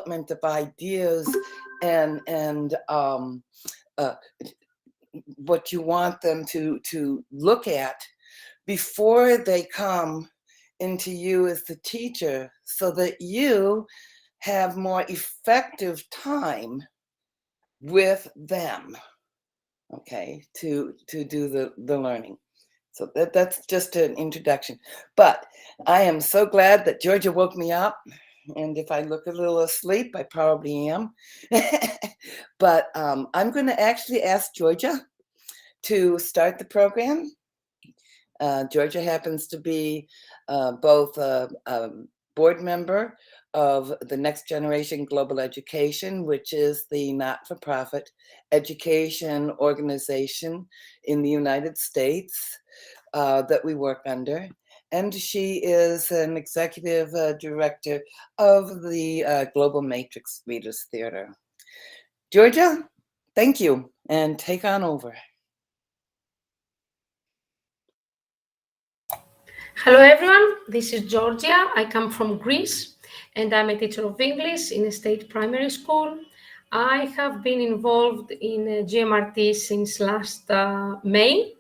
development of ideas and what you want them to look at before they come into you as the teacher, so that you have more effective time with them, okay, to do the learning. So that's just an introduction. But I am so glad that Georgia woke me up. And if I look a little asleep, I probably am. But I'm going to actually ask Georgia to start the program. Georgia happens to be both a board member of the Next Generation Global Education, which is the not-for-profit education organization in the United States that we work under. And she is an executive director of the Global Matrix Readers Theater. Georgia, thank you, and take on over. Hello everyone, this is Georgia. I come from Greece and I'm a teacher of English in a state primary school. I have been involved in GMRT since last May,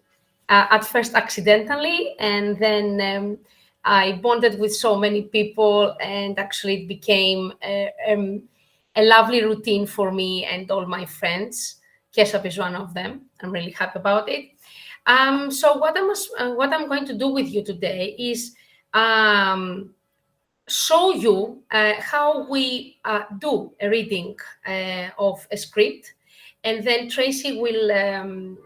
at first accidentally, and then I bonded with so many people, and actually it became a lovely routine for me and all my friends. Keshav is one of them. I'm really happy about it. So what I'm going to do with you today is show you how we do a reading of a script, and then Tracy will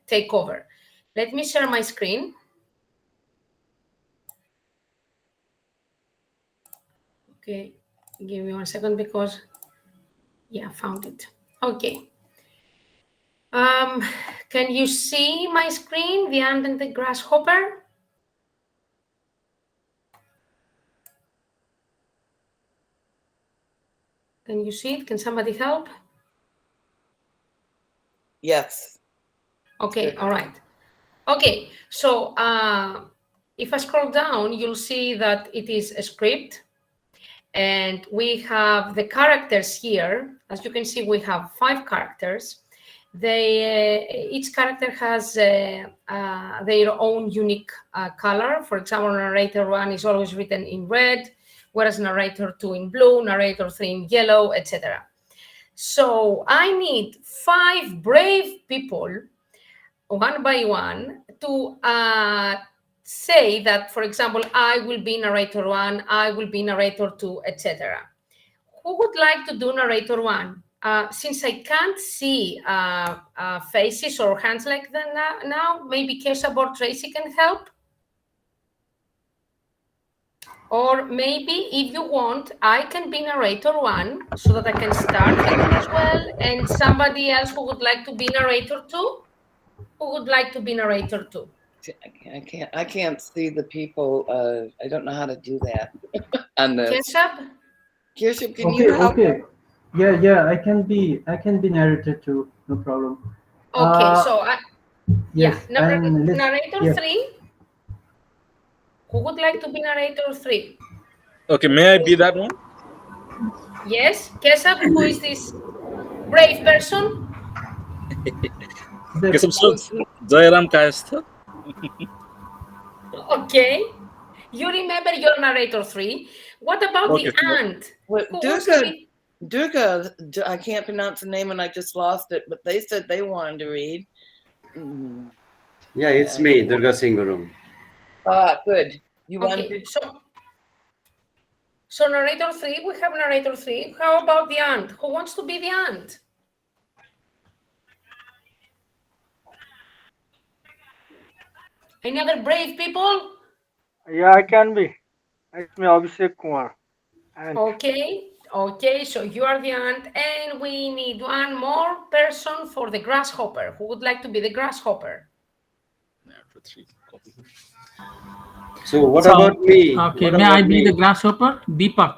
take over. Let me share my screen. Okay, give me 1 second because, yeah, found it. Okay. Can you see my screen, the ant and the grasshopper? Can you see it? Can somebody help? Yes. Okay, all right. Okay, so if I scroll down, you'll see that it is a script. And we have the characters here. As you can see, we have 5 characters. Each character has their own unique color. For example, narrator 1 is always written in red, whereas narrator 2 in blue, narrator 3 in yellow, etc. So I need 5 brave people, one by one, to say that, for example, I will be narrator 1, I will be narrator 2, etc. Who would like to do narrator 1? Since I can't see faces or hands like that now, maybe Keshav or Tracy can help. Or maybe if you want, I can be narrator 1 so that I can start as well. And somebody else who would like to be narrator 2? Who would like to be narrator 2? I can't see the people. I don't know how to do that. On the Keshav, can you help? Okay. Yeah, I can be narrator too, no problem. Okay, so yes, yeah, narrator 3. Who would like to be narrator 3? Okay, may I be that one? Yes, Keshav, who is this brave person? Keshav Jairam Kayastha. Okay. You remember your narrator 3. What about the ant? Durga, I can't pronounce the name and I just lost it, but they said they wanted to read. Yeah, it's me, Durga Singhurum. Ah, good. You want to? So narrator 3, we have narrator 3. How about the ant? Who wants to be the ant? Any other brave people? Yeah, I can be. It's me, Abhishek Kumar. Okay, so you are the ant, and we need one more person for the grasshopper. Who would like to be the grasshopper? So what about me? Okay, may I be the grasshopper? Deepak.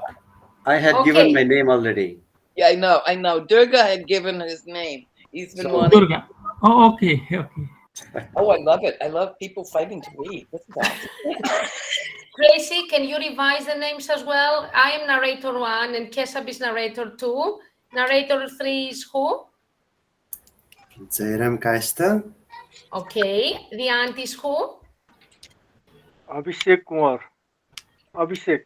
I had given my name already. Yeah, I know. Durga had given his name. He's been wanting. Durga. Oh, okay. Oh, I love it. I love people fighting to read. This is awesome. Tracy, can you revise the names as well? I am narrator 1 and Kesab is narrator 2. Narrator 3 is who? Jairam Kaista. Okay. The aunt is who? Abhishek Kumar. Abhishek.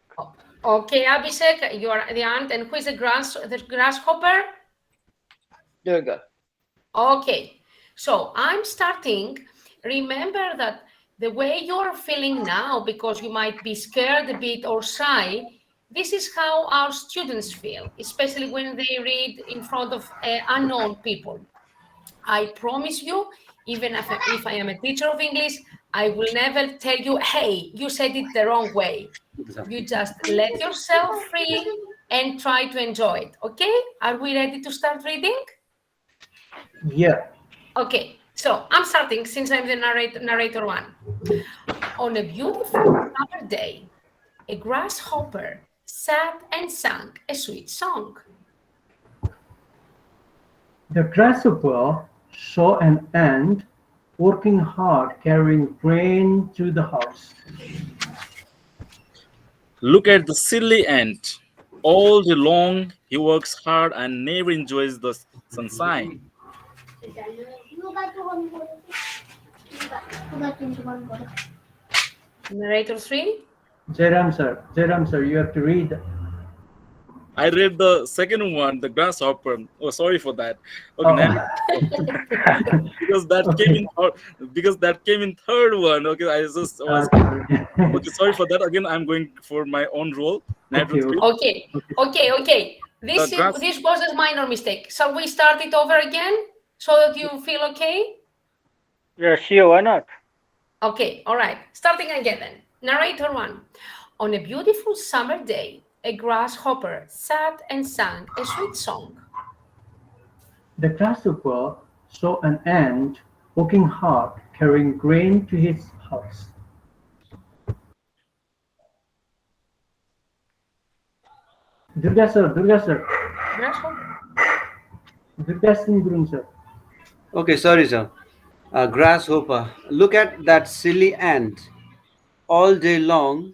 Okay, Abhishek, you are the aunt. And who is the grasshopper? Durga. Okay, so I'm starting. Remember that the way you're feeling now, because you might be scared a bit or shy, this is how our students feel, especially when they read in front of unknown people. I promise you, even if I am a teacher of English, I will never tell you, hey, you said it the wrong way. You just let yourself free and try to enjoy it, okay? Are we ready to start reading? Yeah. Okay, so I'm starting since I'm the narrator 1. On a beautiful summer day, a grasshopper sat and sang a sweet song. The grasshopper saw an ant working hard carrying grain to the house. Look at the silly ant. All day long, he works hard and never enjoys the sunshine. Narrator 3. Jairam sir, you have to read. I read the second one, the grasshopper. Oh, sorry for that. Okay, Oh. now, because that came in third one. Okay, I just was Sorry. okay. Sorry for that. Again, I'm going for my own role. Narrator Okay, 3. Okay. This was a minor mistake. Shall we start it over again so that you feel okay? Yeah, sure, why not? Okay, all right. Starting again then. Narrator 1. On a beautiful summer day, a grasshopper sat and sang a sweet song. The grasshopper saw an ant working hard carrying grain to his house. Durga sir. Grasshopper. Durga Singh Gurung sir. Okay, sorry, sir. Grasshopper. Look at that silly ant. All day long,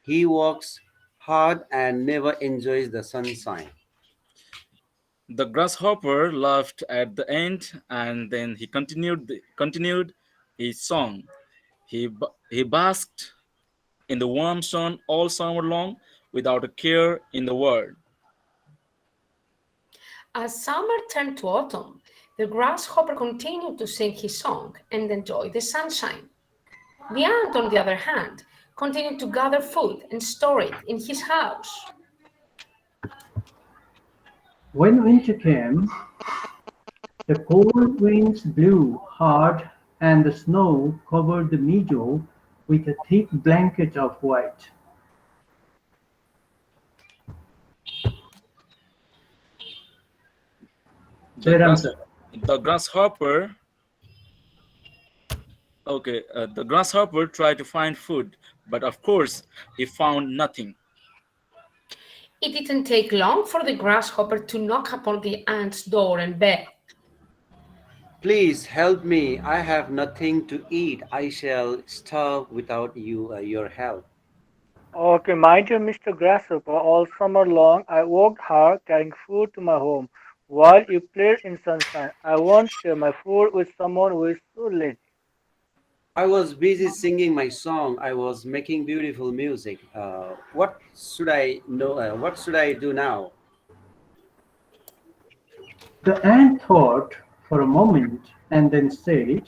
he works hard and never enjoys the sunshine. The grasshopper laughed at the end, and then he continued his song. He basked in the warm sun all summer long without a care in the world. As summer turned to autumn, the grasshopper continued to sing his song and enjoy the sunshine. The ant, on the other hand, continued to gather food and store it in his house. When winter came, the cold winds blew hard and the snow covered the meadow with a thick blanket of white. The grasshopper the grasshopper tried to find food, but of course he found nothing. It didn't take long for the grasshopper to knock upon the ant's door and beg. Please help me. I have nothing to eat. I shall starve without your help. Okay, my dear Mr. Grasshopper, all summer long I worked hard carrying food to my home while you played in sunshine. I won't share my food with someone who is so lazy. I was busy singing my song. I was making beautiful music. What should I know? What should I do now? The ant thought for a moment and then said,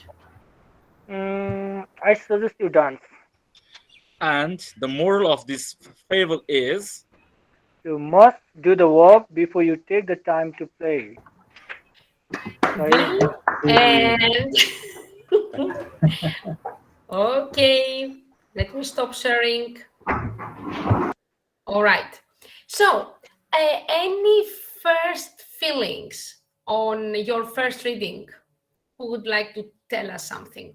I suggest you dance. And the moral of this fable is You must do the work before you take the time to play. And okay, let me stop sharing. All right. So, any first feelings on your first reading? Who would like to tell us something?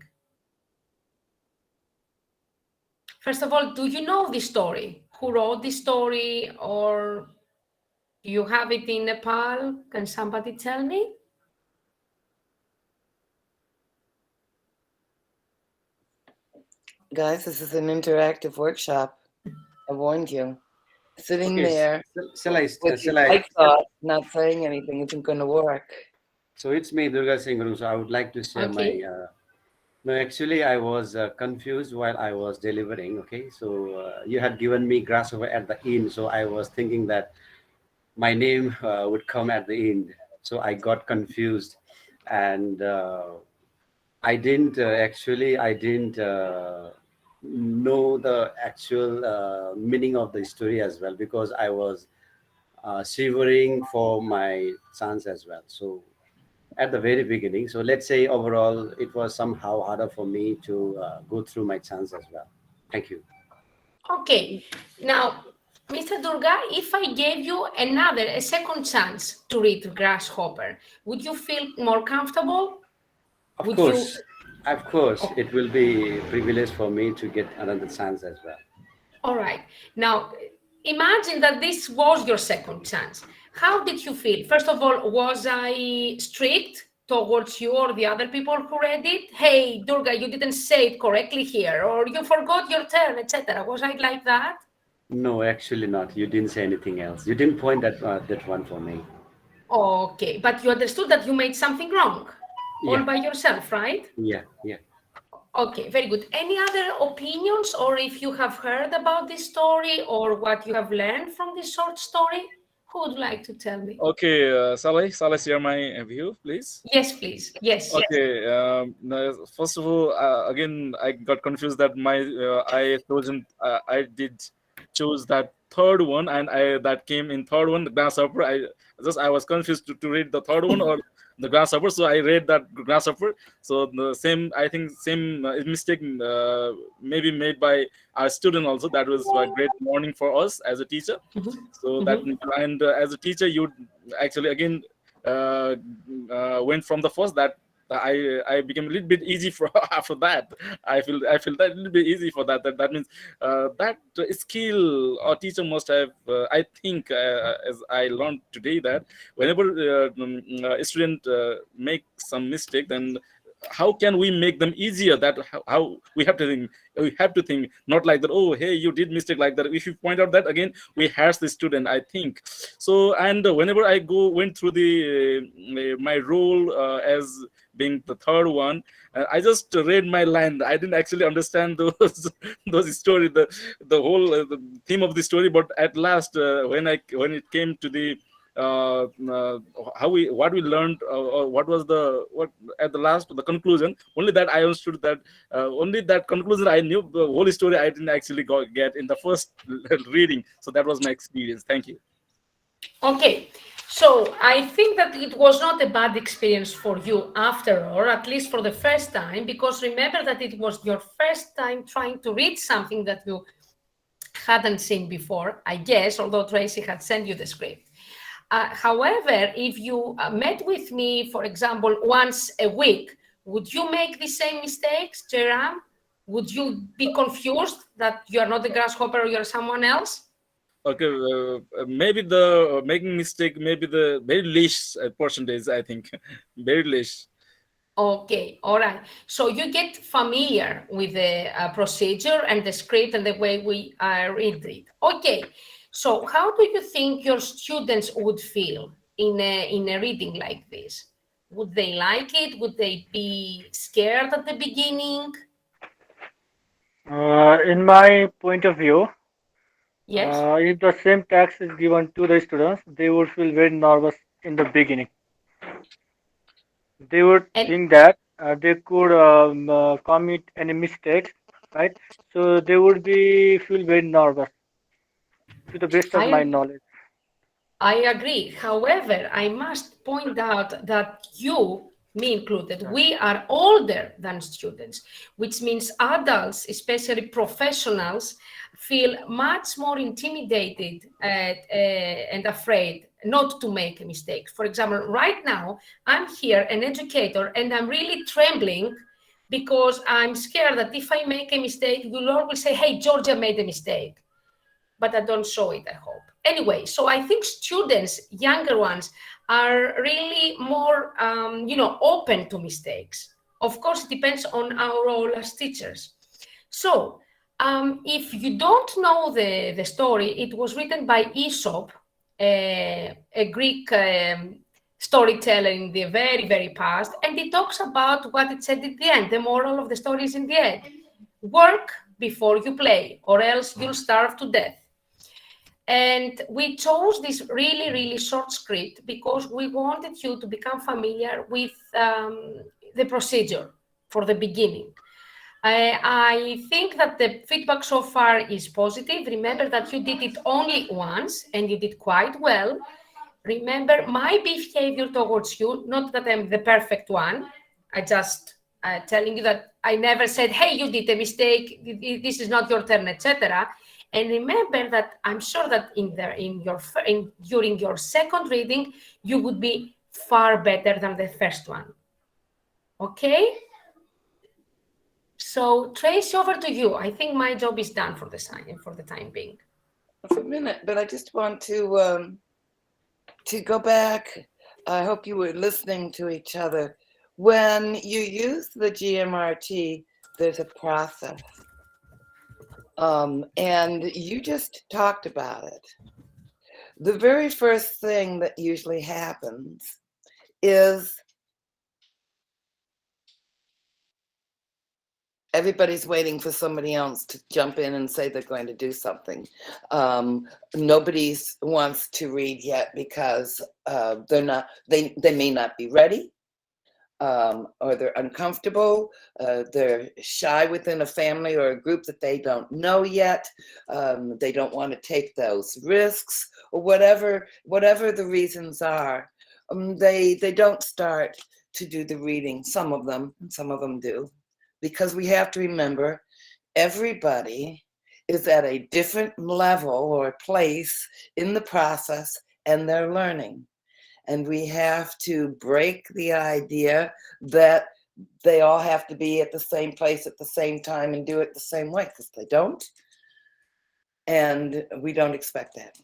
First of all, do you know the story? Who wrote the story, or do you have it in Nepal? Can somebody tell me? Guys, this is an interactive workshop. I warned you. Sitting Okay, there shall I? with your Shall I? lights off, not saying anything isn't going to work. So it's me, Durga Singh Guru. So I would like to share my. Okay. No, actually, I was confused while I was delivering. Okay, so you had given me grasshopper at the end, so I was thinking that my name would come at the end. So I got confused, and I didn't know the actual meaning of the story as well because I was shivering for my chance as well. So at the very beginning, so let's say overall, it was somehow harder for me to go through my chance as well. Thank you. Okay. Now, Mr. Durga, if I gave you a second chance to read Grasshopper, would you feel more comfortable? Of Would you? course, of course, Oh, it will be a privilege for me to get another chance as well. all right. Now, imagine that this was your second chance. How did you feel? First of all, was I strict towards you or the other people who read it? Hey, Durga, you didn't say it correctly here, or you forgot your turn, etc. Was I like that? No, actually not. You didn't say anything else. You didn't point at that one for me. Okay, but you understood that you made something wrong all Yeah, by yourself, right? yeah, yeah. Okay, very good. Any other opinions, or if you have heard about this story or what you have learned from this short story? Who would like to tell me? Okay, shall I share my view, please? Yes, please. Yes. Okay. No, first of all, again, I got confused that I did choose that third one, and I that came in third one, the grasshopper. I was confused to read the third one or the grasshopper, so I read that grasshopper. So the same, I think, same mistake maybe made by our student also. That was a great warning for us as a teacher. Mhm, So that, mhm. and as a teacher, you actually again uh, went from the first that I became a little bit easy for after that. I feel that a little bit easy for that. That means that skill or teacher must have. I think as I learned today that whenever a student make some mistake, then how can we make them easier? That how we have to think not like that. Oh, hey, you did mistake like that. If you point out that again, we harass the student, I think. So, and whenever I went through the my role as being the third one, I just read my line. I didn't actually understand those those story, the whole the theme of the story. But at last, when it came to the uh, uh, how we what we learned, or what was the what at the last the conclusion, only that I understood that only that conclusion I knew. The whole story I didn't actually get in the first reading. So that was my experience. Thank you. Okay, so I think that it was not a bad experience for you after all, at least for the first time, because remember that it was your first time trying to read something that you hadn't seen before, I guess, although Tracy had sent you the script. However, if you met with me, for example, once a week, would you make the same mistakes, Jerram? Would you be confused that you are not the grasshopper or you're someone else? Okay, maybe the making mistake, maybe the very least percentage, I think. Very least. Okay, all right. So you get familiar with the procedure and the script and the way we read it. Okay, so how do you think your students would feel in a reading like this? Would they like it? Would they be scared at the beginning? In my point of view, Yes. if the same task is given to the students, they would feel very nervous in the beginning. They would And think that they could commit any mistakes, right? So they would be feel very nervous to the best of my I knowledge. I agree. However, I must point out that you, me included, Yeah. we are older than students, which means adults, especially professionals, feel much more intimidated and afraid not to make a mistake. For example, right now, I'm here, an educator, and I'm really trembling because I'm scared that if I make a mistake, the Lord will say, hey, Georgia made a mistake, but I don't show it, I hope. Anyway, so I think students, younger ones, are really more, open to mistakes. Of course, it depends on our role as teachers. So If you don't know the story, it was written by Aesop, a Greek storyteller in the very, very past, and it talks about what it said at the end. The moral of the story is in the end. Work before you play, or else you'll starve to death. And we chose this really, really short script because we wanted you to become familiar with the procedure for the beginning. I think that the feedback so far is positive. Remember that you did it only once and you did quite well. Remember my behavior towards you, not that I'm the perfect one. I just telling you that I never said, hey, you did a mistake, this is not your turn, etc. And remember that I'm sure that during your second reading, you would be far better than the first one. Okay? So Tracy, over to you. I think my job is done for the time being. For a minute, but I just want to go back. I hope you were listening to each other. When you use the GMRT, there's a process. And you just talked about it. The very first thing that usually happens is everybody's waiting for somebody else to jump in and say they're going to do something. Nobody wants to read yet because they may not be ready. Or they're uncomfortable, they're shy within a family or a group that they don't know yet, they don't want to take those risks, or whatever the reasons are. They don't start to do the reading. Some of them do, because we have to remember everybody is at a different level or place in the process, and they're learning. And we have to break the idea that they all have to be at the same place at the same time and do it the same way, because they don't. And we don't expect that.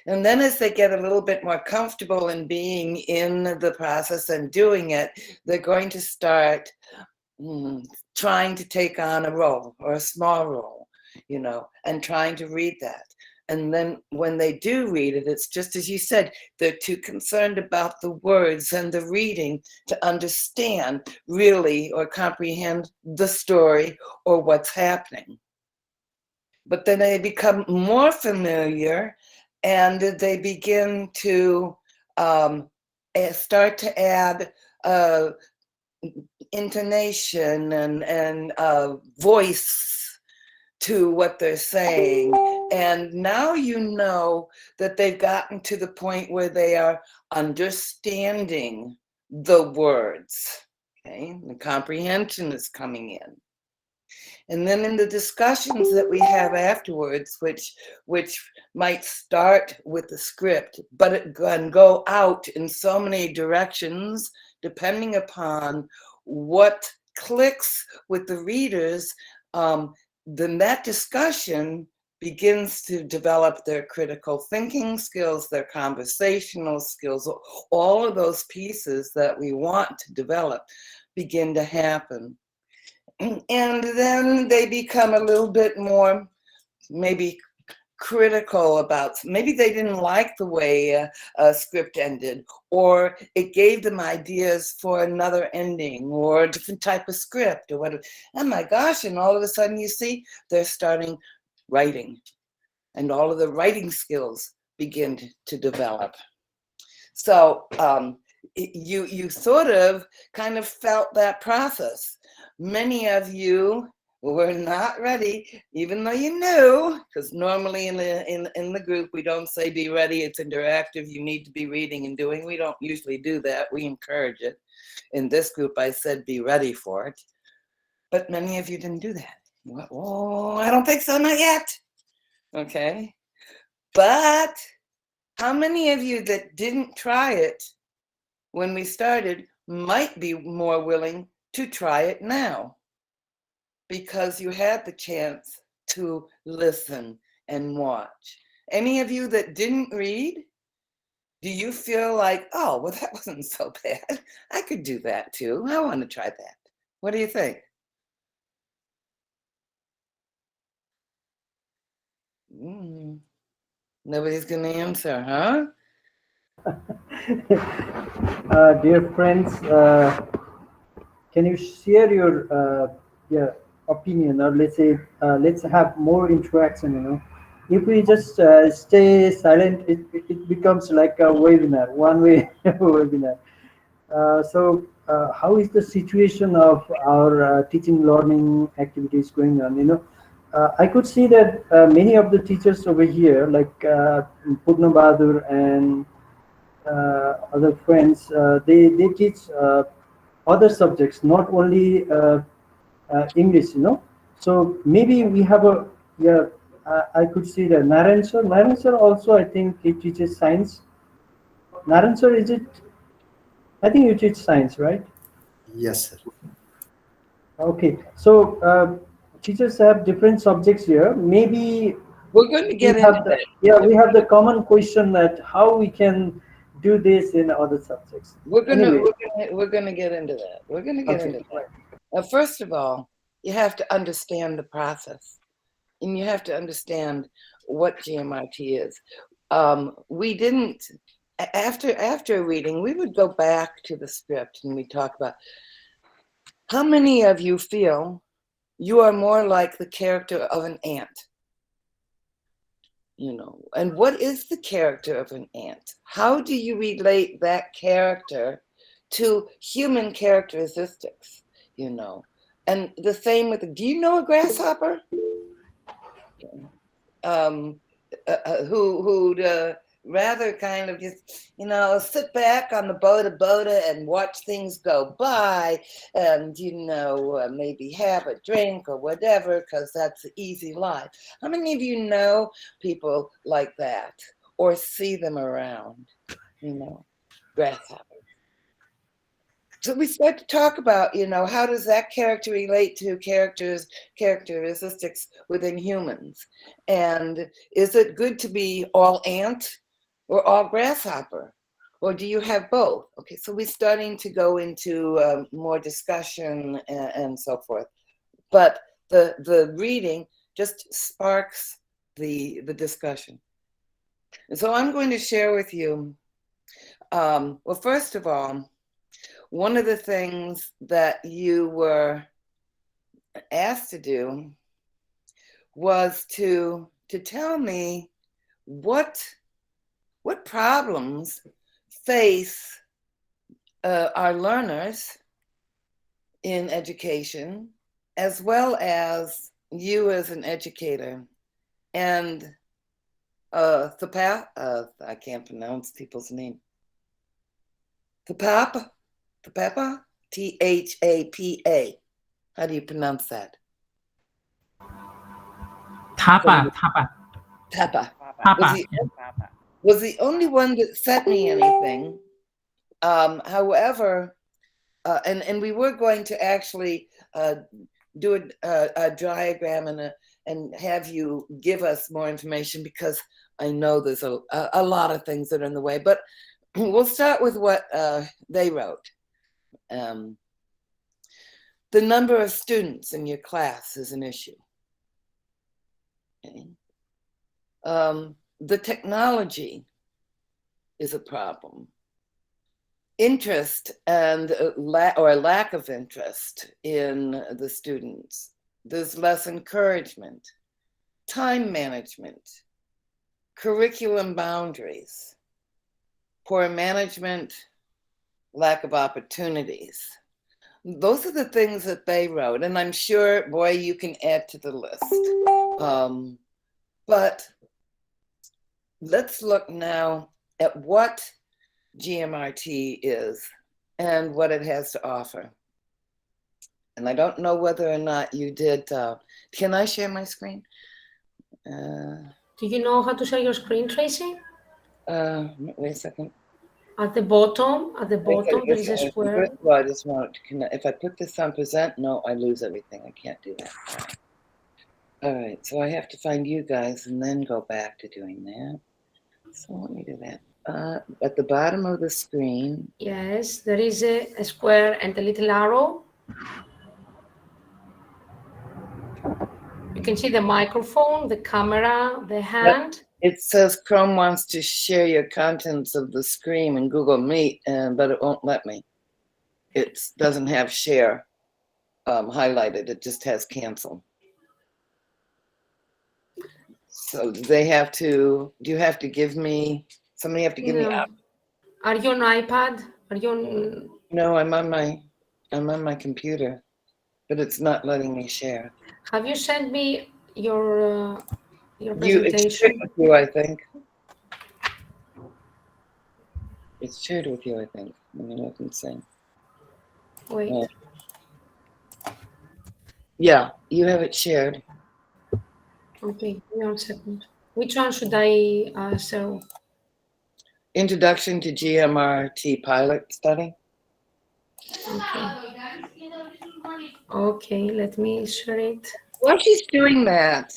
And then as they get a little bit more comfortable in being in the process and doing it, they're going to start trying to take on a role or a small role, and trying to read that. And then when they do read it, it's just as you said, they're too concerned about the words and the reading to understand really or comprehend the story or what's happening. But then they become more familiar and they begin to start to add intonation and voice to what they're saying. And now you know that they've gotten to the point where they are understanding the words. Okay, the comprehension is coming in. And then in the discussions that we have afterwards, which might start with the script, but it can go out in so many directions, depending upon what clicks with the readers, then that discussion begins to develop their critical thinking skills, their conversational skills, all of those pieces that we want to develop begin to happen. And then they become a little bit more maybe critical about, maybe they didn't like the way a script ended, or it gave them ideas for another ending or a different type of script or whatever. Oh my gosh, and all of a sudden you see they're starting writing, and all of the writing skills begin to develop. So you sort of kind of felt that process. Many of you were not ready, even though you knew, because normally in the group we don't say be ready, it's interactive, you need to be reading and doing. We don't usually do that, we encourage it. In this group I said be ready for it, but many of you didn't do that. You went, oh, I don't think so, not yet. Okay, but how many of you that didn't try it when we started might be more willing to try it now? Because you had the chance to listen and watch. Any of you that didn't read, do you feel like, oh, well, that wasn't so bad. I could do that too. I want to try that. What do you think? Nobody's going to answer, huh? Dear friends, can you share your yeah, opinion, or let's have more interaction? If we just stay silent, it becomes like a webinar, one-way webinar. How is the situation of our teaching learning activities going on? I could see that many of the teachers over here, like Purna Bahadur and other friends, they teach other subjects, not only English. So maybe we have a, yeah. I could see that Narayan sir. Narayan sir also, I think he teaches science. Narayan sir, is it? I think you teach science, right? Yes, sir. Okay, so teachers have different subjects here. Maybe We're going to we get into have the, that. yeah, we have the common question that how we can do this in other subjects. Anyway, We're gonna get into that. We're gonna get okay, into right. that. First of all, you have to understand the process, and you have to understand what GMRT is. We didn't after reading, we would go back to the script and we talk about how many of you feel you are more like the character of an ant. And what is the character of an ant? How do you relate that character to human characteristics? And the same with, do you know a grasshopper? Who'd rather kind of just, sit back on the boda and watch things go by and, maybe have a drink or whatever, because that's the easy life. How many of you know people like that or see them around, grasshoppers? So we start to talk about, how does that character relate to characteristics within humans? And is it good to be all ant or all grasshopper? Or do you have both? Okay, so we're starting to go into more discussion and so forth. But the reading just sparks the discussion. And so I'm going to share with you, well, first of all, one of the things that you were asked to do was to tell me what problems face our learners in education, as well as you as an educator. And I can't pronounce people's name. Thapapa? Thapa? How do you pronounce that? Thapa. Thapa. Thapa. Was the only one that sent me anything. However, and we were going to actually do a diagram and have you give us more information, because I know there's a lot of things that are in the way. But we'll start with what they wrote. The number of students in your class is an issue. Okay. The technology is a problem. Interest and lack of interest in the students. There's less encouragement, time management, curriculum boundaries, poor management, lack of opportunities. Those are the things that they wrote, and I'm sure, boy, you can add to the list. But let's look now at what GMRT is and what it has to offer. And I don't know whether or not you did. Can I share my screen? Do you know how to share your screen, Tracy? Wait a second. At the bottom, there is a square. Well, I just want to connect. If I put this on present, no, I lose everything. I can't do that. All right, so I have to find you guys and then go back to doing that. So let me do that. At the bottom of the screen. Yes, there is a square and a little arrow. You can see the microphone, the camera, the hand. It says Chrome wants to share your contents of the screen in Google Meet, but it won't let me. It doesn't have share highlighted. It just has cancel. So they have to, do you have to give me, somebody have to give me up? Are you on iPad? Are you on? No, I'm on my computer, but it's not letting me share. Have you sent me your It's presentation? shared with you, I think. It's shared with you, I think. I mean, I can say. Wait. Yeah, you have it shared. Okay, give me 1 second. Which one should I show? Introduction to GMRT pilot study. Okay, let me share it. While she's doing that,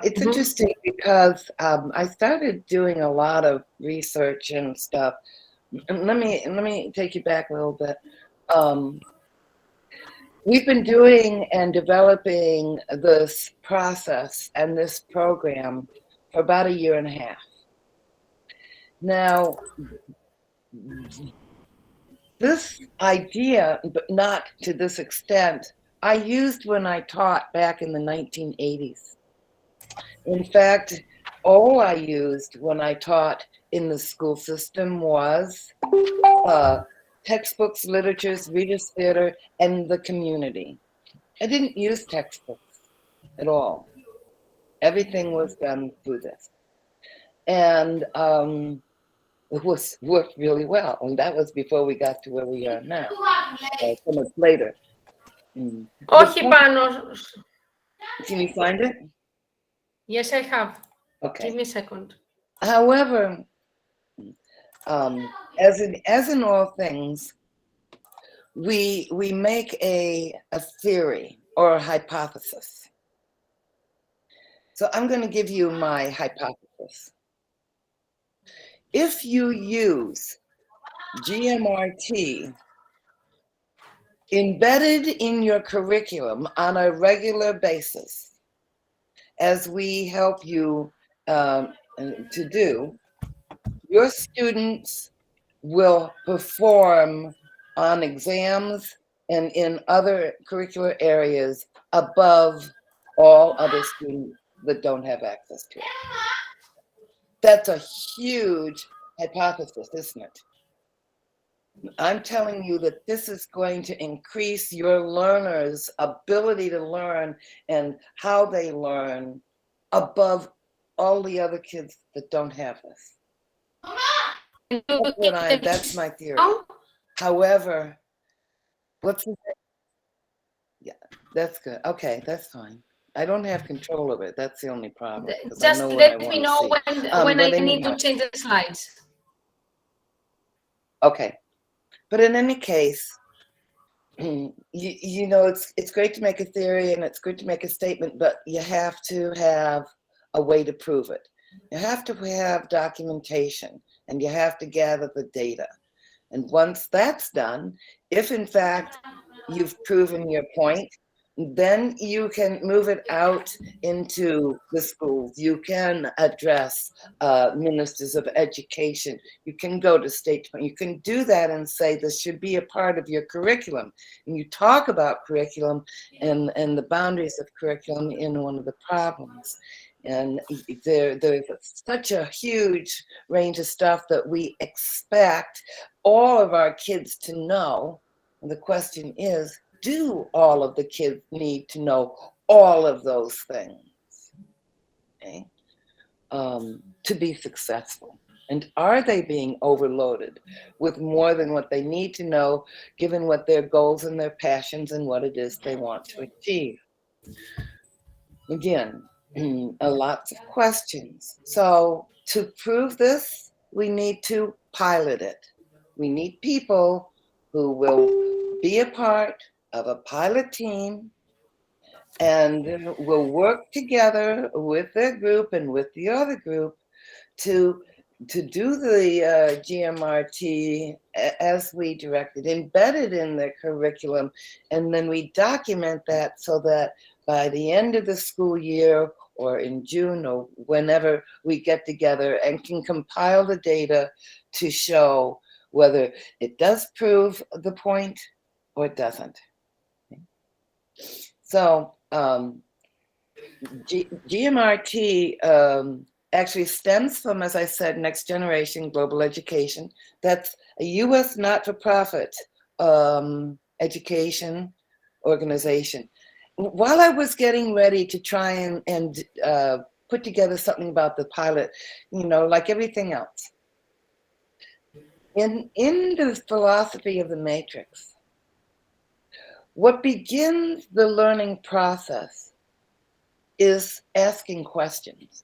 it's interesting because I started doing a lot of research and stuff. And let me take you back a little bit. We've been doing and developing this process and this program for about 1.5 years. Now, this idea, but not to this extent, I used when I taught back in the 1980s. In fact, all I used when I taught in the school system was textbooks, literatures, readers' theater, and the community. I didn't use textbooks at all. Everything was done through this. And it worked really well. And that was before we got to where we are now, so much later. Όχι πάνω. Can you find it? Yes, I have. Okay. Give me a second. However, as in all things, we make a theory or a hypothesis. So I'm going to give you my hypothesis. If you use GMRT embedded in your curriculum on a regular basis, as we help you to do, your students will perform on exams and in other curricular areas above all other students that don't have access to it. That's a huge hypothesis, isn't it? I'm telling you that this is going to increase your learners' ability to learn and how they learn above all the other kids that don't have this. That's my theory. However, yeah, that's good. Okay, that's fine. I don't have control of it. That's the only problem. Just let me know when I need to change the slides. Okay. But in any case, you know, it's great to make a theory and it's good to make a statement, but you have to have a way to prove it. You have to have documentation and you have to gather the data. And once that's done, if in fact you've proven your point, then you can move it out into the schools. You can address ministers of education. You can go to state. You can do that and say this should be a part of your curriculum. And you talk about curriculum and the boundaries of curriculum in one of the problems. And there's such a huge range of stuff that we expect all of our kids to know. And the question is, do all of the kids need to know all of those things, okay, to be successful? And are they being overloaded with more than what they need to know, given what their goals and their passions and what it is they want to achieve? Again, lots of questions. So to prove this, we need to pilot it. We need people who will be a part of a pilot team and will work together with their group and with the other group to do the GMRT as we directed, embedded in the curriculum, and then we document that so that by the end of the school year or in June or whenever we get together and can compile the data to show whether it does prove the point or it doesn't. So GMRT actually stems from, as I said, Next Generation Global Education. That's a U.S. not-for-profit education organization. While I was getting ready to try and put together something about the pilot, like everything else, in the philosophy of the matrix, what begins the learning process is asking questions.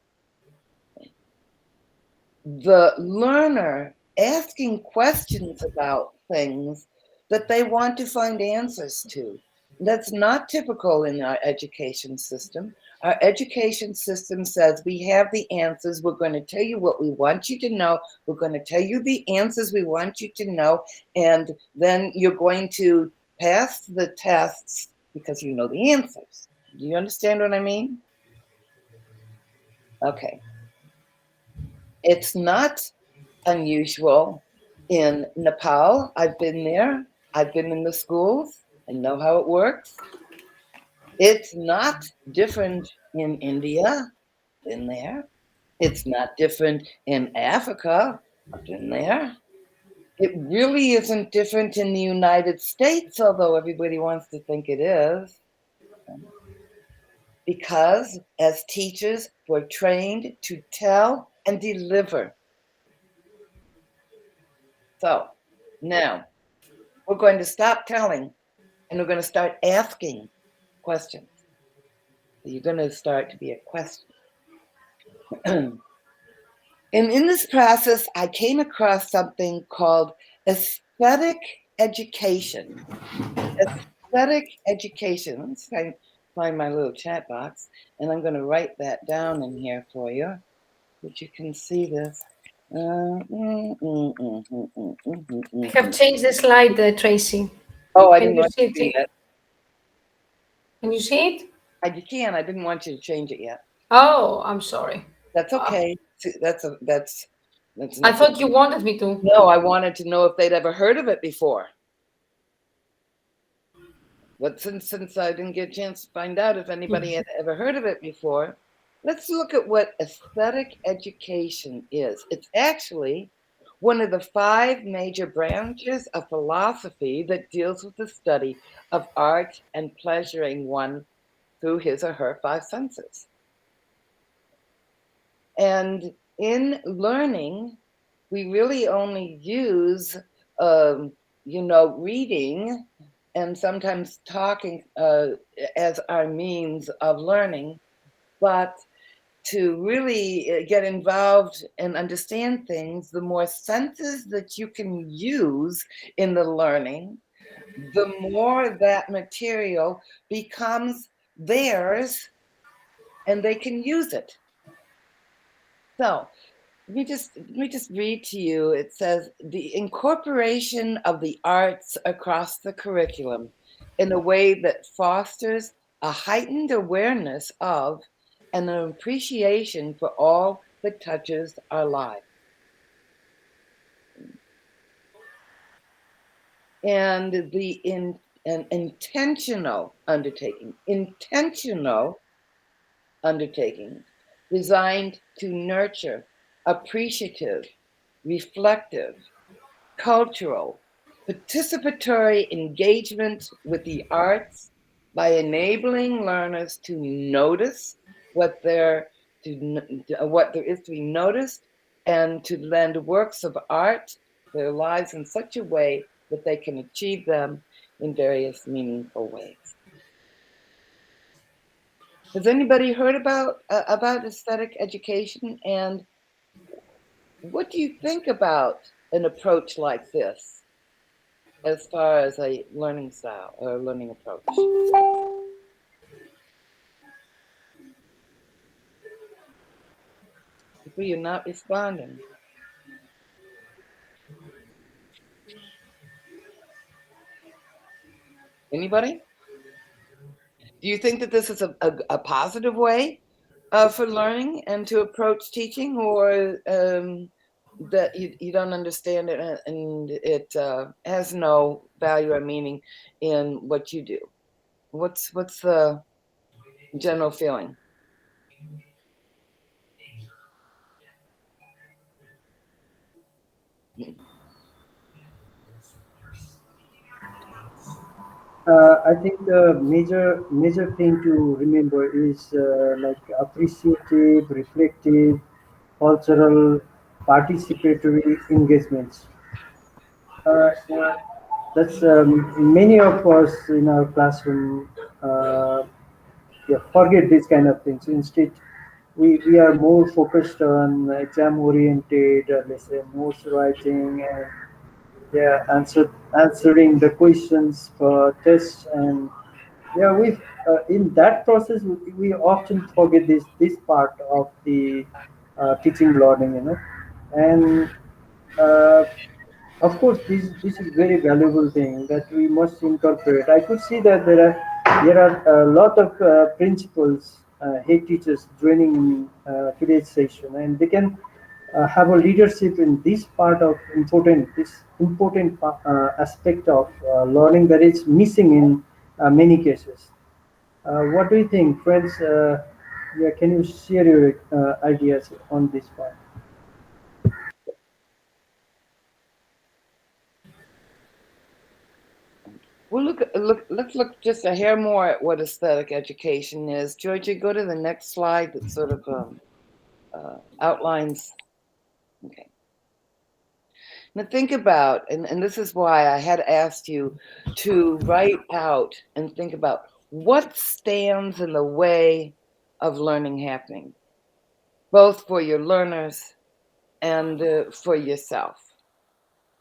The learner asking questions about things that they want to find answers to. That's not typical in our education system. Our education system says we have the answers. We're going to tell you what we want you to know. We're going to tell you the answers we want you to know. And then you're going to pass the tests because you know the answers. Do you understand what I mean? Okay. It's not unusual in Nepal. I've been there. I've been in the schools. I know how it works. It's not different in India. Been there. It's not different in Africa. I've been there. It really isn't different in the United States, although everybody wants to think it is. Because as teachers, we're trained to tell and deliver. So now we're going to stop telling and we're going to start asking questions. So you're going to start to be a question. And in this process, I came across something called aesthetic education. Aesthetic education. Let's find my little chat box, and I'm going to write that down in here for you, that you can see this. I have changed the slide, Tracy. Oh, I didn't want to see it. Can you see it? I can. I didn't want you to change it yet. Oh, I'm sorry. That's okay. That's I thought you wanted me to. No, I wanted to know if they'd ever heard of it before. But since I didn't get a chance to find out if anybody had ever heard of it before, let's look at what aesthetic education is. It's actually one of the 5 major branches of philosophy that deals with the study of art and pleasuring one through his or her 5 senses. And in learning, we really only use, reading and sometimes talking as our means of learning. But to really get involved and understand things, the more senses that you can use in the learning, the more that material becomes theirs and they can use it. So let me just read to you. It says, the incorporation of the arts across the curriculum in a way that fosters a heightened awareness of and an appreciation for all that touches our lives. And an intentional undertaking designed to nurture appreciative, reflective, cultural, participatory engagement with the arts by enabling learners to notice what there is to be noticed and to lend works of art to their lives in such a way that they can achieve them in various meaningful ways. Has anybody heard about aesthetic education, and what do you think about an approach like this as far as a learning style or a learning approach? People, you're not responding. Anybody? Do you think that this is a positive way for learning and to approach teaching, or that you don't understand it and it has no value or meaning in what you do? What's the general feeling? I think the major thing to remember is like appreciative, reflective, cultural, participatory engagements. Yeah, that's many of us in our classroom yeah, forget these kind of things. Instead, we are more focused on exam oriented, let's say notes writing and yeah, answering the questions for tests and yeah, we in that process we often forget this part of the teaching learning, you know, and uh, of course this is very valuable thing that we must incorporate. I could see that there are a lot of principals, head teachers joining today's session, and they can have a leadership in this part of important aspect of learning that is missing in many cases. What do you think, friends? Yeah, can you share your ideas on this part? Well, let's look just a hair more at what aesthetic education is. Georgia, go to the next slide that sort of outlines. Okay. Now think about, and this is why I had asked you to write out and think about what stands in the way of learning happening, both for your learners and for yourself.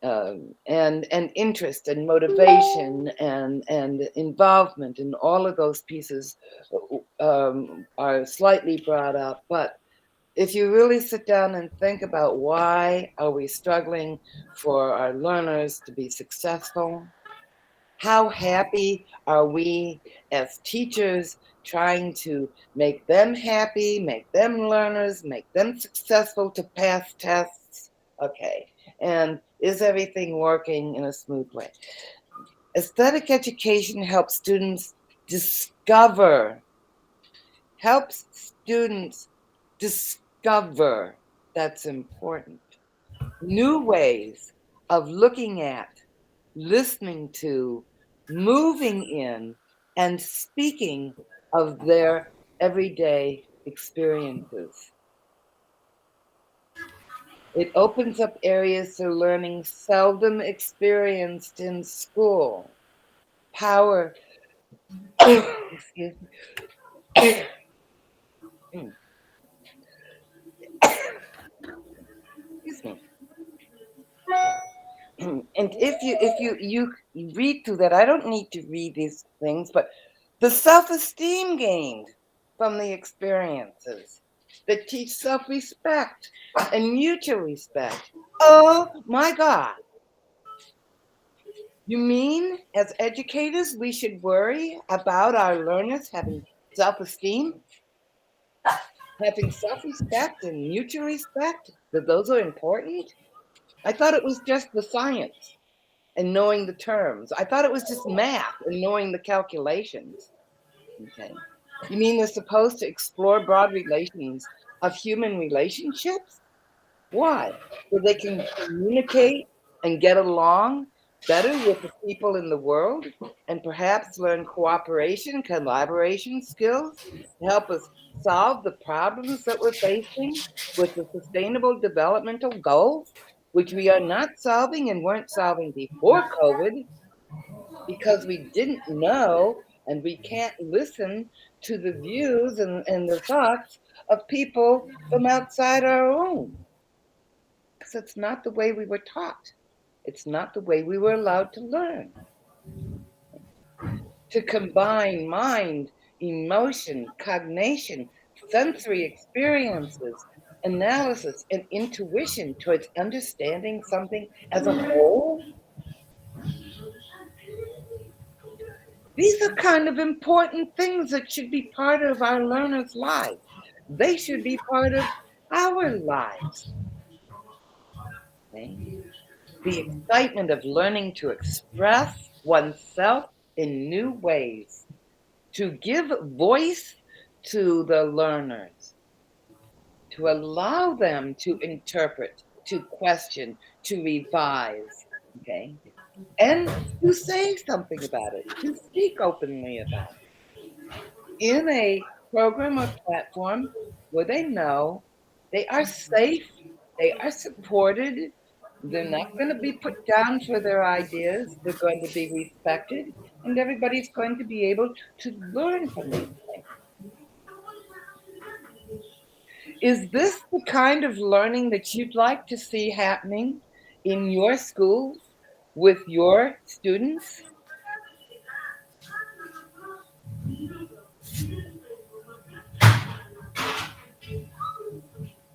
And interest and motivation and involvement and all of those pieces are slightly brought up. But if you really sit down and think about why are we struggling for our learners to be successful, how happy are we as teachers trying to make them happy, make them learners, make them successful to pass tests? Okay. And is everything working in a smooth way? Aesthetic education helps students discover, helps students discover, that's important, new ways of looking at, listening to, moving in, and speaking of their everyday experiences. It opens up areas to learning seldom experienced in school. Power, excuse me. Excuse me. And if you read through that, I don't need to read these things, but the self-esteem gained from the experiences that teach self-respect and mutual respect. Oh my God. You mean as educators we should worry about our learners having self-esteem, having self-respect and mutual respect, that those are important? I thought it was just the science and knowing the terms. I thought it was just math and knowing the calculations. Okay. You mean they're supposed to explore broad relations of human relationships? Why? So they can communicate and get along better with the people in the world and perhaps learn cooperation, collaboration skills to help us solve the problems that we're facing with the sustainable developmental goals, which we are not solving and weren't solving before COVID because we didn't know and we can't listen to the views and the thoughts of people from outside our own. Because it's not the way we were taught. It's not the way we were allowed to learn. To combine mind, emotion, cognition, sensory experiences, analysis, and intuition towards understanding something as a whole. These are kind of important things that should be part of our learners' lives. They should be part of our lives. Okay? The excitement of learning to express oneself in new ways, to give voice to the learners, to allow them to interpret, to question, to revise, okay? And to say something about it, to speak openly about it in a program or platform where they know they are safe, they are supported, they're not going to be put down for their ideas, they're going to be respected, and everybody's going to be able to learn from these things. Is this the kind of learning that you'd like to see happening in your schools with your students?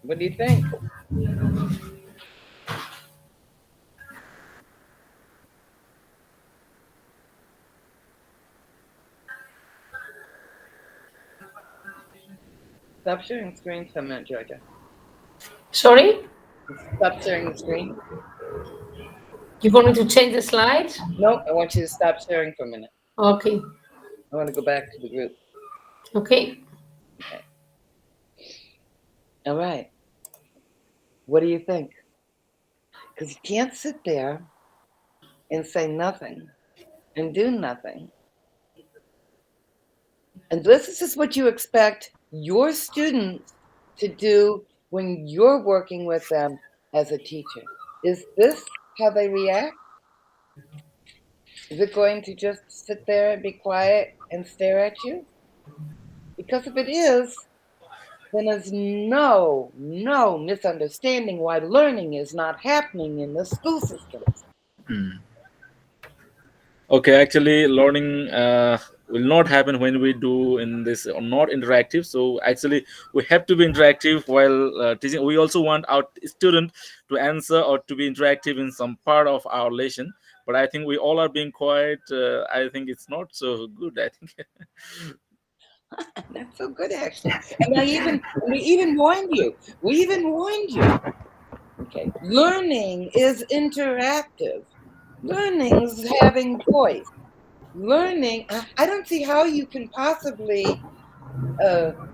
What do you think? Stop sharing screen for a minute, Georgia. Sorry? Stop sharing the screen. You want me to change the slides? No, I want you to stop sharing for a minute. Okay. I want to go back to the group. Okay. Okay. All right. What do you think? Because you can't sit there and say nothing and do nothing. And this is what you expect your students to do when you're working with them as a teacher. Is this how they react? Is it going to just sit there and be quiet and stare at you? Because if it is, then there's no misunderstanding why learning is not happening in the school systems. Hmm. Okay, actually, learning will not happen when we do in this or not interactive. So actually, we have to be interactive while teaching. We also want our student to answer or to be interactive in some part of our lesson. But I think we all are being quiet. I think it's not so good. I think. That's so good, actually. And we even warned you. We even warned you. Okay, learning is interactive. Learning's having voice. Learning, I don't see how you can possibly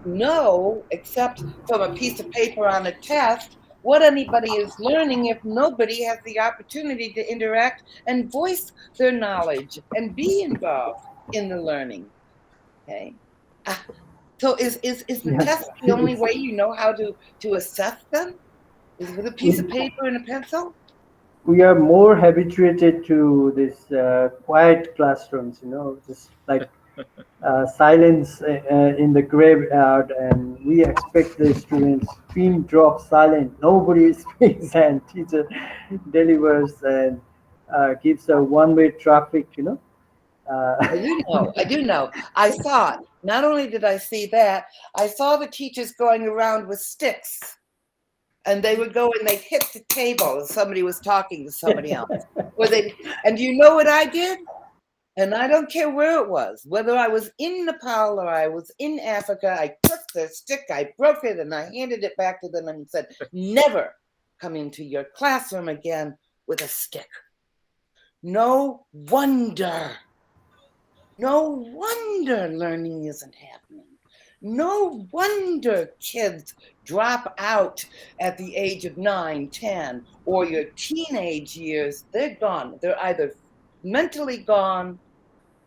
know, except from a piece of paper on a test, what anybody is learning if nobody has the opportunity to interact and voice their knowledge and be involved in the learning. Okay. Ah, so is the Yeah, test the only it's, way you know how to assess them? Is with a piece of paper and a pencil? we are more habituated to this quiet classrooms, just like silence in the graveyard, and we expect the students pin drop silent. Nobody speaks, and teacher delivers and gives a one-way traffic. I do know. I do know. I saw it. Not only did I see that, I saw the teachers going around with sticks, and they would go and they'd hit the table as somebody was talking to somebody else. Or they, and you know what I did? And I don't care where it was, whether I was in Nepal or I was in Africa, I took the stick, I broke it, and I handed it back to them and said, never come into your classroom again with a stick. No wonder. No wonder learning isn't happening. No wonder kids drop out at the age of 9, 10, or your teenage years. They're gone. They're either mentally gone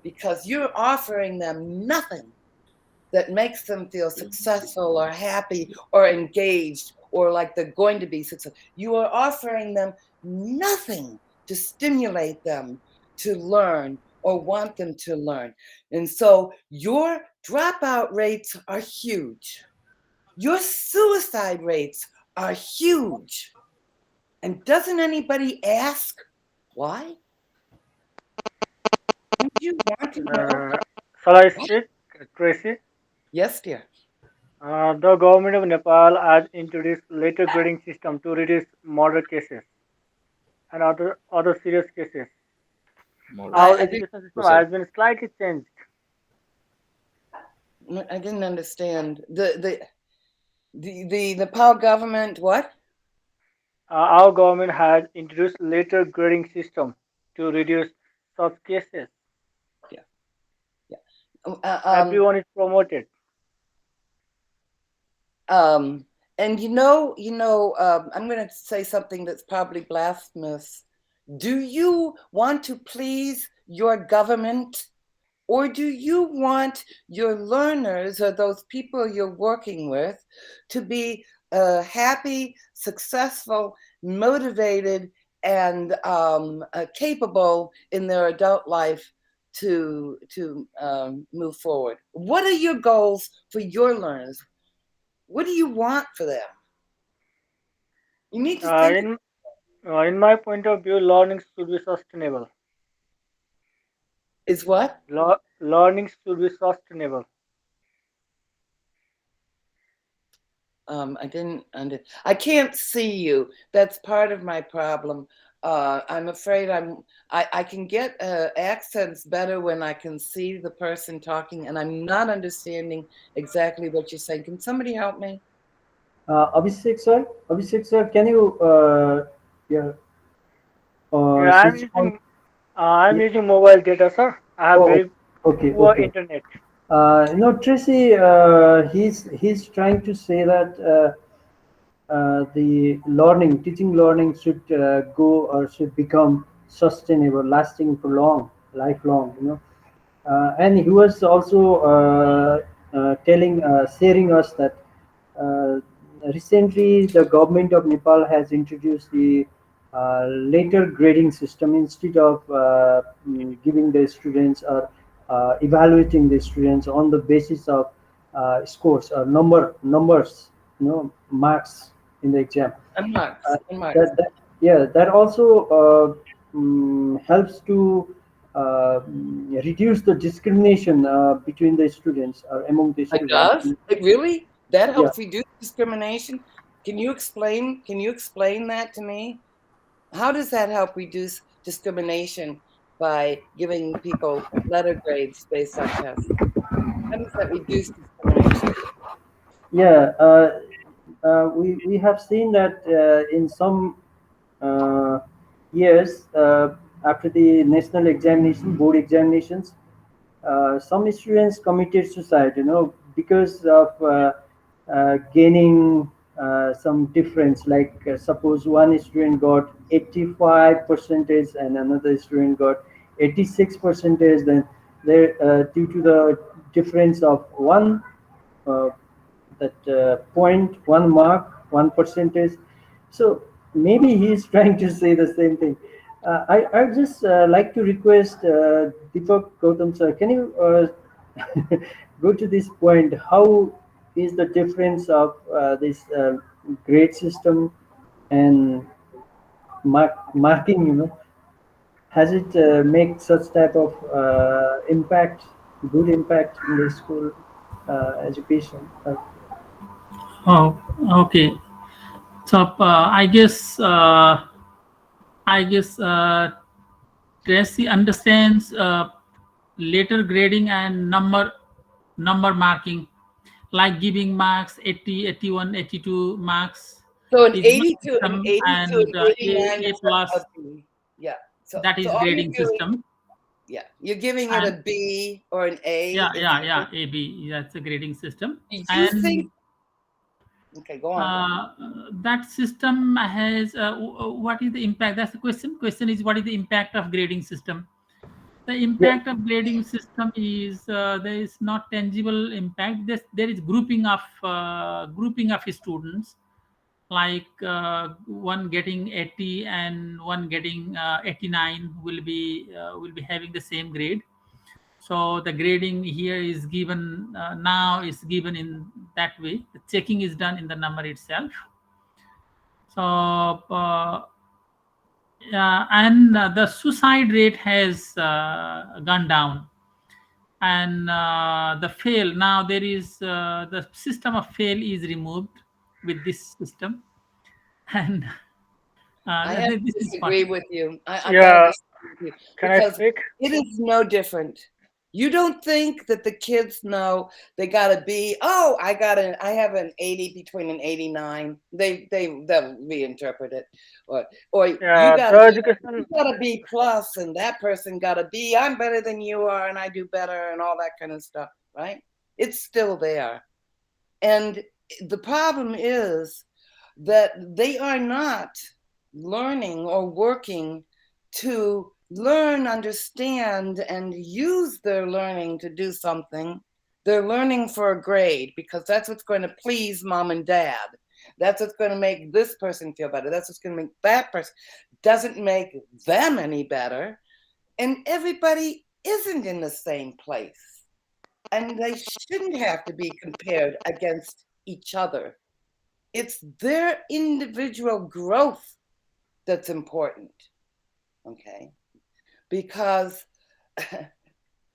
because you're offering them nothing that makes them feel successful or happy or engaged or like they're going to be successful. You are offering them nothing to stimulate them to learn or want them to learn. And so your dropout rates are huge. Your suicide rates are huge. And doesn't anybody ask why? Don't you want to know? Shall I Why? speak, Tracy? Yes, dear. The government of Nepal has introduced later grading system to reduce murder cases and other serious cases. more. Our I didn't education system Proceed. has been slightly changed. I didn't understand the Nepal government. What? Our government has introduced later grading system to reduce such cases. Yeah, yeah. Um, Everyone is promoted. um, and I'm going to say something that's probably blasphemous. Do you want to please your government, or do you want your learners or those people you're working with to be happy, successful, motivated, and capable in their adult life to move forward? What are your goals for your learners? What do you want for them? You need to Uh, think. in in my point of view, learning should be sustainable. Is what? Learning should be sustainable. I didn't I can't see you. That's part of my problem. I'm afraid I can get accents better when I can see the person talking, and I'm not understanding exactly what you're saying. Can somebody help me? Abhishek sir, can you yeah, Yeah, switch on? I'm Yeah. using mobile data, sir. I have Oh, very okay, poor okay. internet. Tracy, he's trying to say that the teaching learning should go or should become sustainable, lasting for long, lifelong. And he was also sharing us that uh, recently the government of Nepal has introduced the later grading system instead of giving the students or evaluating the students on the basis of scores or numbers, marks in the exam. I'm Uh, Marks. I'm Marks. that also helps to reduce the discrimination between the students or among the It students. does? It really? That Yeah. helps reduce discrimination? Can you explain? Can you explain that to me? How does that help reduce discrimination by giving people letter grades based on tests? How does that reduce discrimination? Yeah, we have seen that in some uh, years after the national examination, board examinations, some students committed suicide, because of gaining some difference. Like suppose one student got 85 percentage and another student got 86 percentage, then there due to the difference of one uh, that point, one mark, one percentage. So maybe he's trying to say the same thing. I just like to request Deepak Gautam sir, can you go to this point? How is the difference of this grade system and marking? Has it make such type of impact, good impact in the school education? Oh, okay. So I guess Tracy understands later grading and number marking, like giving marks 80, 81, 82 marks So an is one 82, an system, 82, and an 89 A is a plus, B. Yeah. So that so is all grading you're doing, system. yeah, you're giving it And a B or an A yeah, if yeah, you yeah, AB, that's a grading system. do you think And okay, go on. that system has what is the impact? That's the question is, what is the impact of grading system? The Yeah. impact of grading system is, there is not tangible impact. There is grouping of students, like one getting 80 and one getting 89 will be having the same grade. So the grading here is given, now is given in that way. The checking is done in the number itself. So and the suicide rate has gone down, and the fail, now there is, the system of fail is removed with this system. And I have to this is what. disagree with you. I got to Yeah, disagree with you Can I because speak? it is no different. You don't think that the kids know they gotta be, oh, I have an 80 between an 89. They'll reinterpret it. Or Yeah, the you education. got a B plus and that person got a B. I'm better than you are and I do better and all that kind of stuff, right? It's still there. And the problem is that they are not learning or working to learn, understand, and use their learning to do something. They're learning for a grade because that's what's going to please mom and dad. That's what's going to make this person feel better. That's what's going to make that person. Doesn't make them any better. And everybody isn't in the same place. And they shouldn't have to be compared against each other. It's their individual growth that's important, okay? Because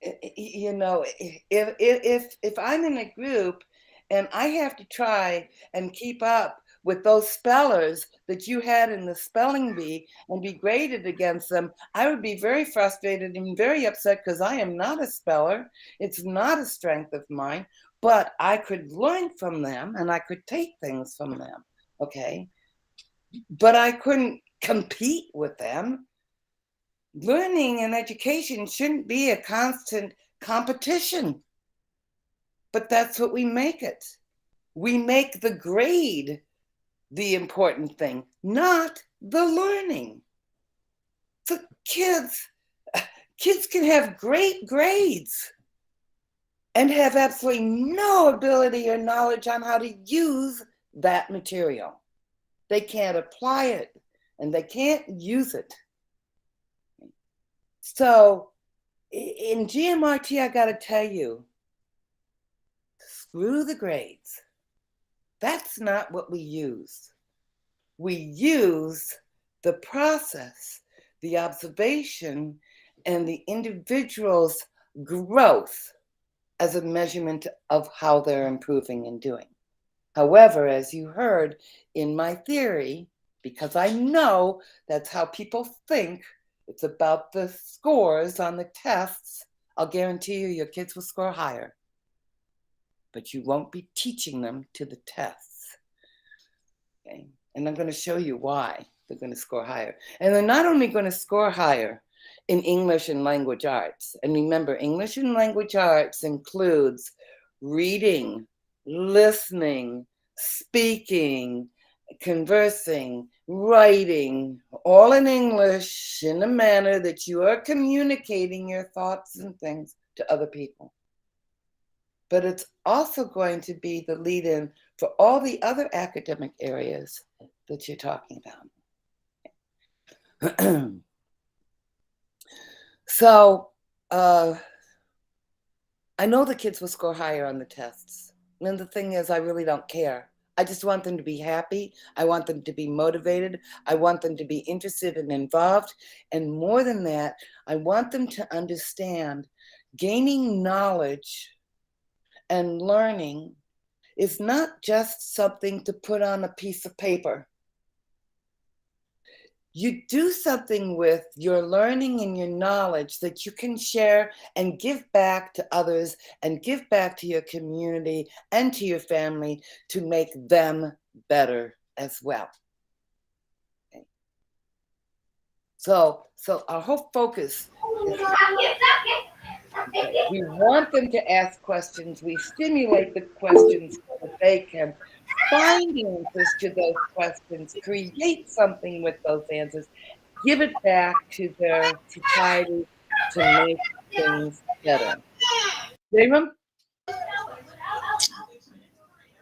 you know, if I'm in a group and I have to try and keep up with those spellers that you had in the spelling bee and be graded against them, I would be very frustrated and very upset because I am not a speller. It's not a strength of mine, but I could learn from them and I could take things from them, okay? But I couldn't compete with them. Learning and education shouldn't be a constant competition, but that's what we make it. We make the grade the important thing, not the learning. So kids can have great grades and have absolutely no ability or knowledge on how to use that material. They can't apply it and they can't use it. So in GMRT, I got to tell you, screw the grades. That's not what we use. We use the process, the observation, and the individual's growth as a measurement of how they're improving and doing. However, as you heard in my theory, because I know that's how people think, it's about the scores on the tests, I'll guarantee you your kids will score higher. But you won't be teaching them to the tests. Okay? And I'm going to show you why they're going to score higher. And they're not only going to score higher in English and language arts. And remember, English and language arts includes reading, listening, speaking, conversing, writing, all in English in a manner that you are communicating your thoughts and things to other people. But it's also going to be the lead-in for all the other academic areas that you're talking about. So I know the kids will score higher on the tests. And the thing is, I really don't care. I just want them to be happy. I want them to be motivated. I want them to be interested and involved. And more than that, I want them to understand gaining knowledge and learning is not just something to put on a piece of paper. You do something with your learning and your knowledge that you can share and give back to others and give back to your community and to your family to make them better as well. Okay. So our whole focus is we want them to ask questions. We stimulate the questions so that they can find answers to those questions, create something with those answers, give it back to their society to make things better. Raymond?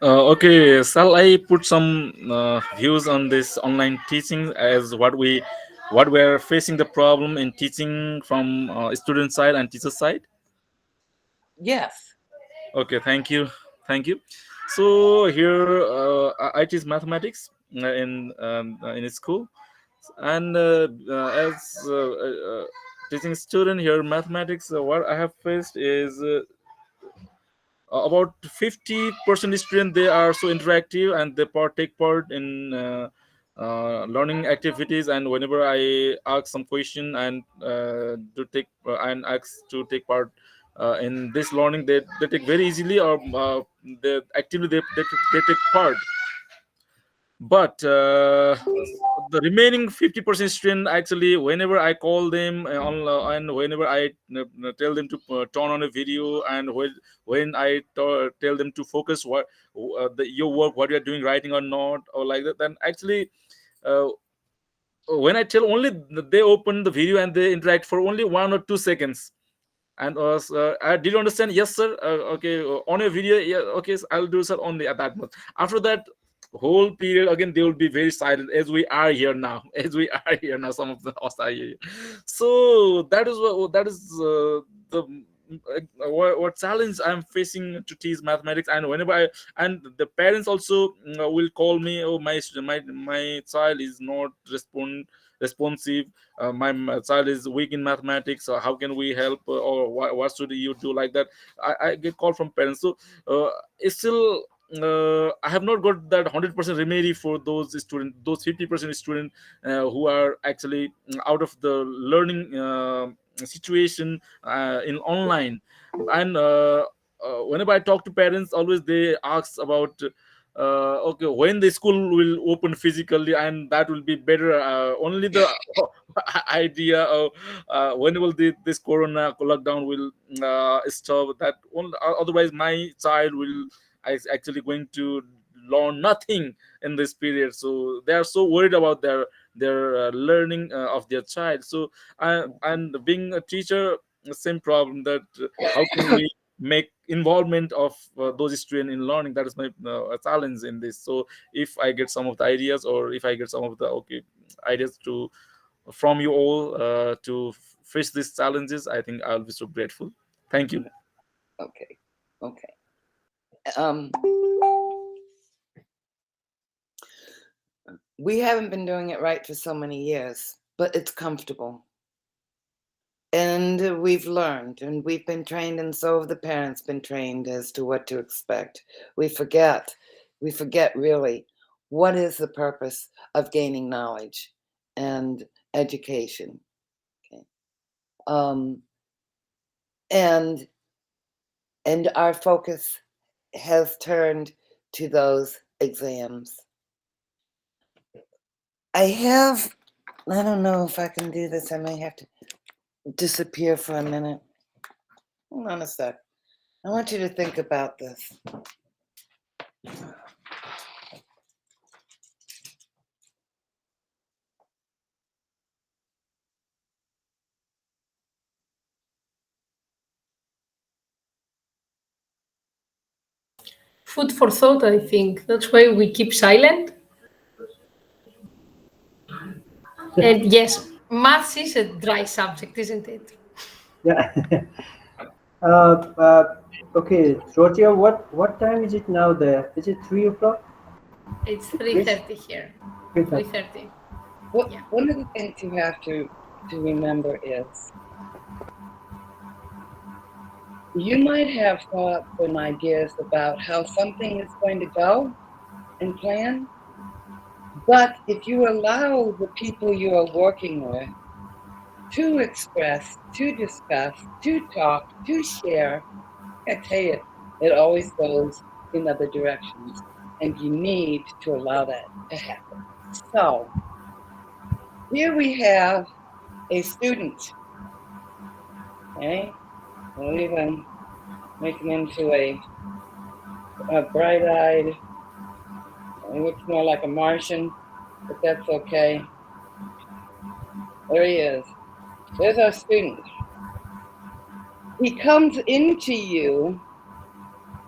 Okay, shall I put some views on this online teaching as what we are facing the problem in teaching from student side and teacher side? Yes. Okay, thank you. So here I teach mathematics in school, and as teaching student here mathematics, what I have faced is about 50% student they are so interactive and they take part in learning activities, and whenever I ask some question and ask to take part in this learning, they take very easily, or they actively they take part. But the remaining 50% student, actually, whenever I call them and whenever I tell them to turn on a video, and when I tell them to focus your work, what you are doing, writing or not, or like that, then actually uh, when I tell, only they open the video and they interact for only 1 or 2 seconds. And did you understand? Yes, sir. Okay, on your video, yeah, okay, I'll do, sir, only at that much. After that whole period, again, they will be very silent, as we are here now. As we are here now, some of the us are here. So that is the what challenge I'm facing to teach mathematics. And whenever and the parents also will call me, oh, my child is not responsive, my child is weak in mathematics, so how can we help, or what should you do, like that. I get call from parents. So it's still I have not got that 100% remedy for those students, those 50% students who are actually out of the learning situation in online. And whenever I talk to parents, always they ask about okay, when the school will open physically, and that will be better. Only the idea of when will this corona lockdown will stop, that otherwise my child will is actually going to learn nothing in this period. So they are so worried about their learning of their child. So and being a teacher, the same problem, that how can we make involvement of those students in learning. That is my challenge in this. So if I get some of the ideas, or if I get some of the okay ideas to from you all to face these challenges, I think I'll be so grateful. Thank you. Okay. Okay. Um, we haven't been doing it right for so many years, but it's comfortable. And we've learned, and we've been trained, and so have the parents been trained as to what to expect. We forget really what is the purpose of gaining knowledge and education. Okay. And our focus has turned to those exams. I don't know if I can do this. I may have to disappear for a minute. Hold on a sec. I want you to think about this. Food for thought, I think. That's why we keep silent. And yes, maths is a dry subject, isn't it? Yeah. Okay, Georgia, what time is it now there? Is it 3 o'clock? It's 3:30 here. 3:30. Yeah. One of the things you have to remember is you might have thoughts and ideas about how something is going to go and plan, but if you allow the people you are working with to express, to discuss, to talk, to share, I tell you, it always goes in other directions, and you need to allow that to happen. So here we have a student, okay? We'll even make him into a bright-eyed, he looks more like a Martian, but that's okay. There he is. There's our student. He comes into you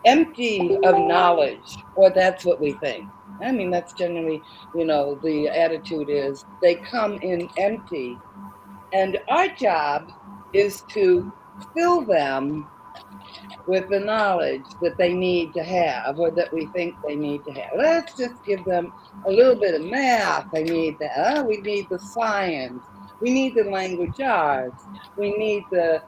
empty of knowledge, or that's what we think. I mean, that's generally, the attitude is they come in empty. And our job is to fill them with the knowledge that they need to have, or that we think they need to have. Let's just give them a little bit of math. They need that. We need the science. We need the language arts. We need the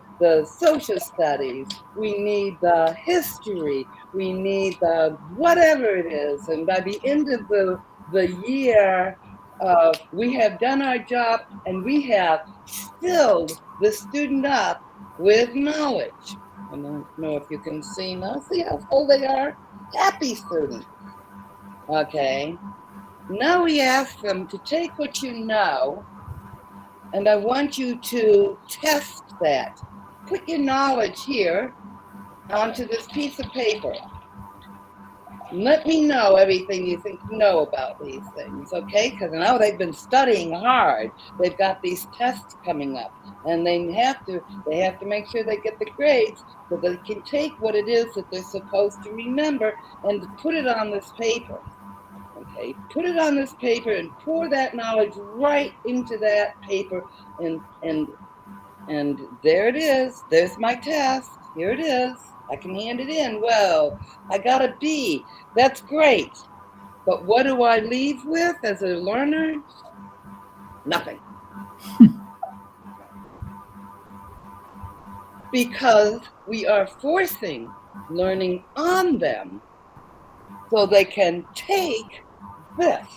social studies. We need the history. We need the whatever it is. And by the end of the year, we have done our job and we have filled the student up with knowledge. I don't know if you can see now. See how full they are? Happy students. Okay. Now we ask them to take what you know, and I want you to test that. Put your knowledge here onto this piece of paper. Let me know everything you think you know about these things, okay? Because I know they've been studying hard. They've got these tests coming up, and they have to make sure they get the grades so they can take what it is that they're supposed to remember and put it on this paper. Okay, put it on this paper and pour that knowledge right into that paper, and there it is. There's my test. Here it is. I can hand it in. Well, I got a B. That's great. But what do I leave with as a learner? Nothing. Because we are forcing learning on them so they can take this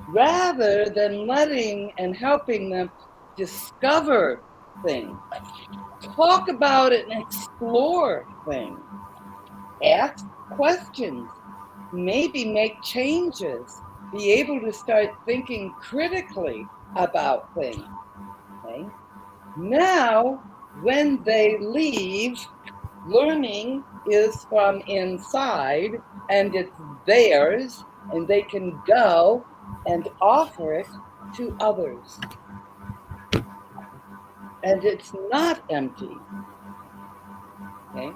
rather than letting and helping them discover things, talk about it and explore things, ask questions, maybe make changes, be able to start thinking critically about things. Okay? Now, when they leave, learning is from inside and it's theirs, and they can go and offer it to others. And it's not empty. Okay?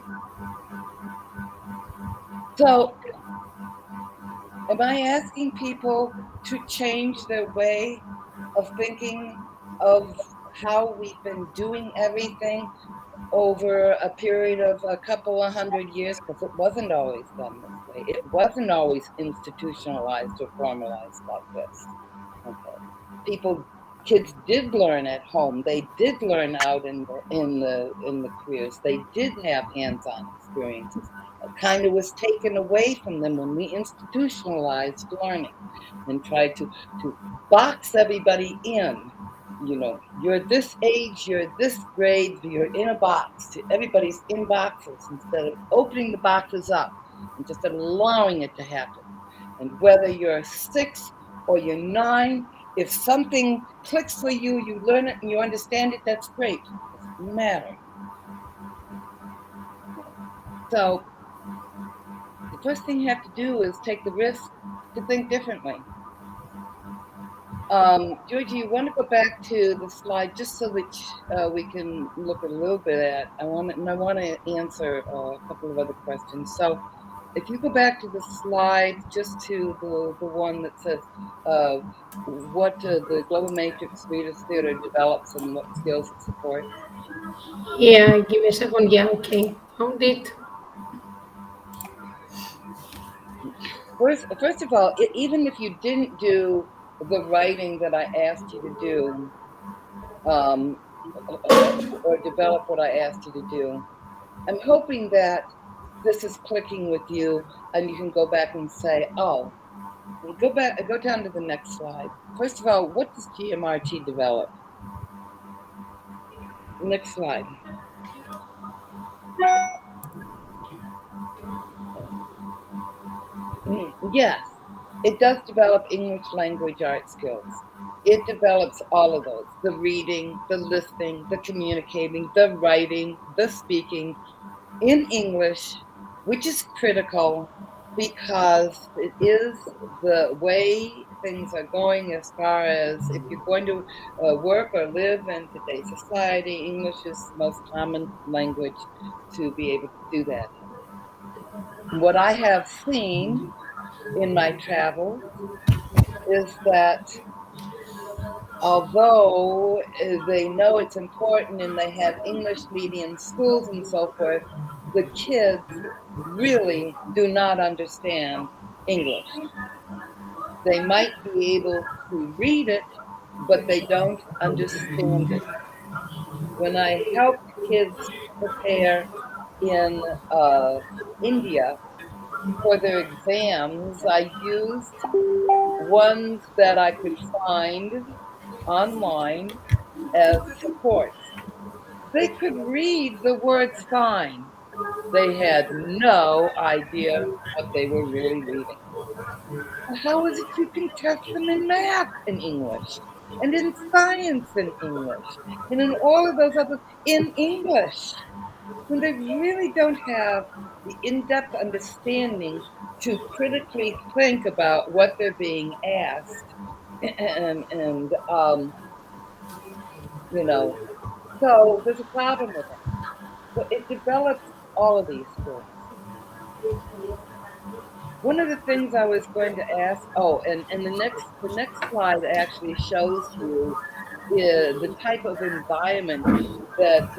So, am I asking people to change their way of thinking of how we've been doing everything over a period of a couple of 100 years? Because it wasn't always done this way. It wasn't always institutionalized or formalized like this. Okay. Kids did learn at home. They did learn out in the careers. They did have hands-on experiences. It kind of was taken away from them when we institutionalized learning and tried to box everybody in. You know, you're this age, you're this grade, you're in a box. Everybody's in boxes instead of opening the boxes up and just allowing it to happen. And whether you're 6 or you're 9, if something clicks for you, you learn it and you understand it, that's great. It doesn't matter. So the first thing you have to do is take the risk to think differently. Georgie, you want to go back to the slide just so that we can look a little bit at. I want to answer a couple of other questions. So, if you go back to the slide, just to the one that says what the Global Matrix Readers Theater develops and what skills it supports. Yeah, give me a second. Yeah, okay. Found it. First of all, even if you didn't do the writing that I asked you to do, or develop what I asked you to do, I'm hoping that this is clicking with you and you can go back and say, oh, go down to the next slide. First of all, what does GMRT develop? Next slide. Yes, it does develop English language art skills. It develops all of those: the reading, the listening, the communicating, the writing, the speaking in English, which is critical because it is the way things are going as far as if you're going to work or live in today's society, English is the most common language to be able to do that. What I have seen in my travels is that although they know it's important and they have English medium schools and so forth, the kids really do not understand English. They might be able to read it, but they don't understand it. When I helped kids prepare in India for their exams, I used ones that I could find online as supports. They could read the words fine. They had no idea what they were really reading. How is it you can test them in math in English, and in science in English, and in all of those other in English, when they really don't have the in-depth understanding to critically think about what they're being asked, and you know, so there's a problem with it. So it develops all of these skills. One of the things I was going to ask, oh, and the next slide actually shows you the type of environment that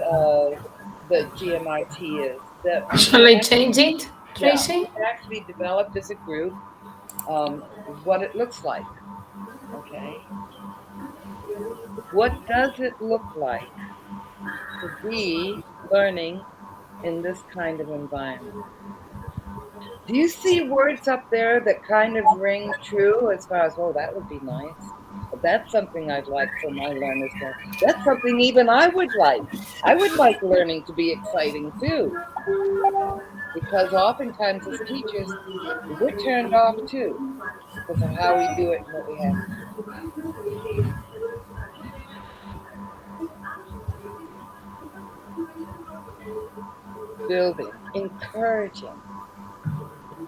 the GMRT is. That Shall I change it, yeah, Tracy? we actually developed as a group what it looks like. Okay, what does it look like to be learning in this kind of environment? Do you see words up there that kind of ring true as far as, oh, that would be nice? That's something I'd like for my learners to. That's something even I would like. I would like learning to be exciting too, because oftentimes as teachers, we're turned off too because of how we do it and what we have to do. Building, encouraging,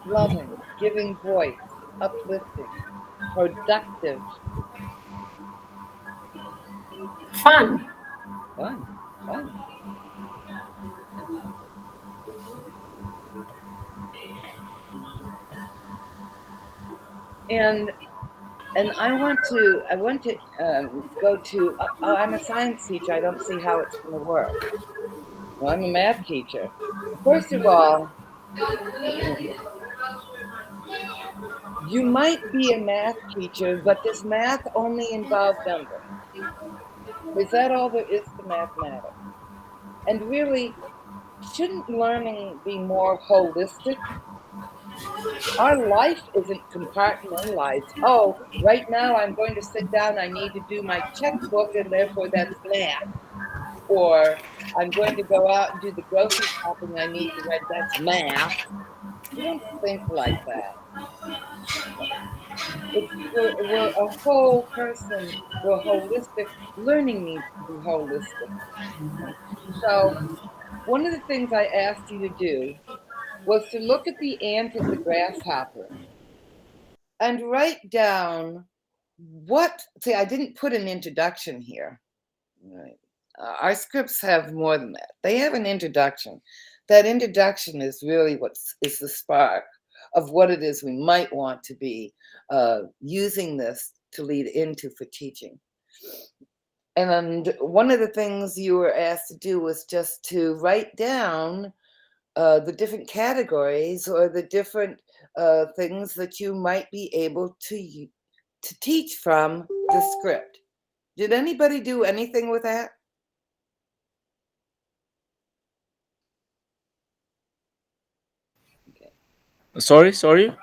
loving, giving voice, uplifting, productive, Fun. fun, fun. And I want to go to. I'm a science teacher. I don't see how it's going to work. Well, I'm a math teacher. First of all, you might be a math teacher, but does math only involve numbers? Is that all there is to mathematics? And really, shouldn't learning be more holistic? Our life isn't compartmentalized. Oh, right now I'm going to sit down. I need to do my checkbook, and therefore that's math. Or I'm going to go out and do the grocery shopping I need to rent. That's math. We don't think like that. We're a whole person. We're holistic. Learning needs to be holistic. So one of the things I asked you to do was to look at the ant and the grasshopper and write down see, I didn't put an introduction here. Right. Our scripts have more than that. They have an introduction. That introduction is really what is the spark of what it is we might want to be using this to lead into for teaching. And one of the things you were asked to do was just to write down the different categories or the different things that you might be able to teach from the script. Did anybody do anything with that? Okay. Sorry.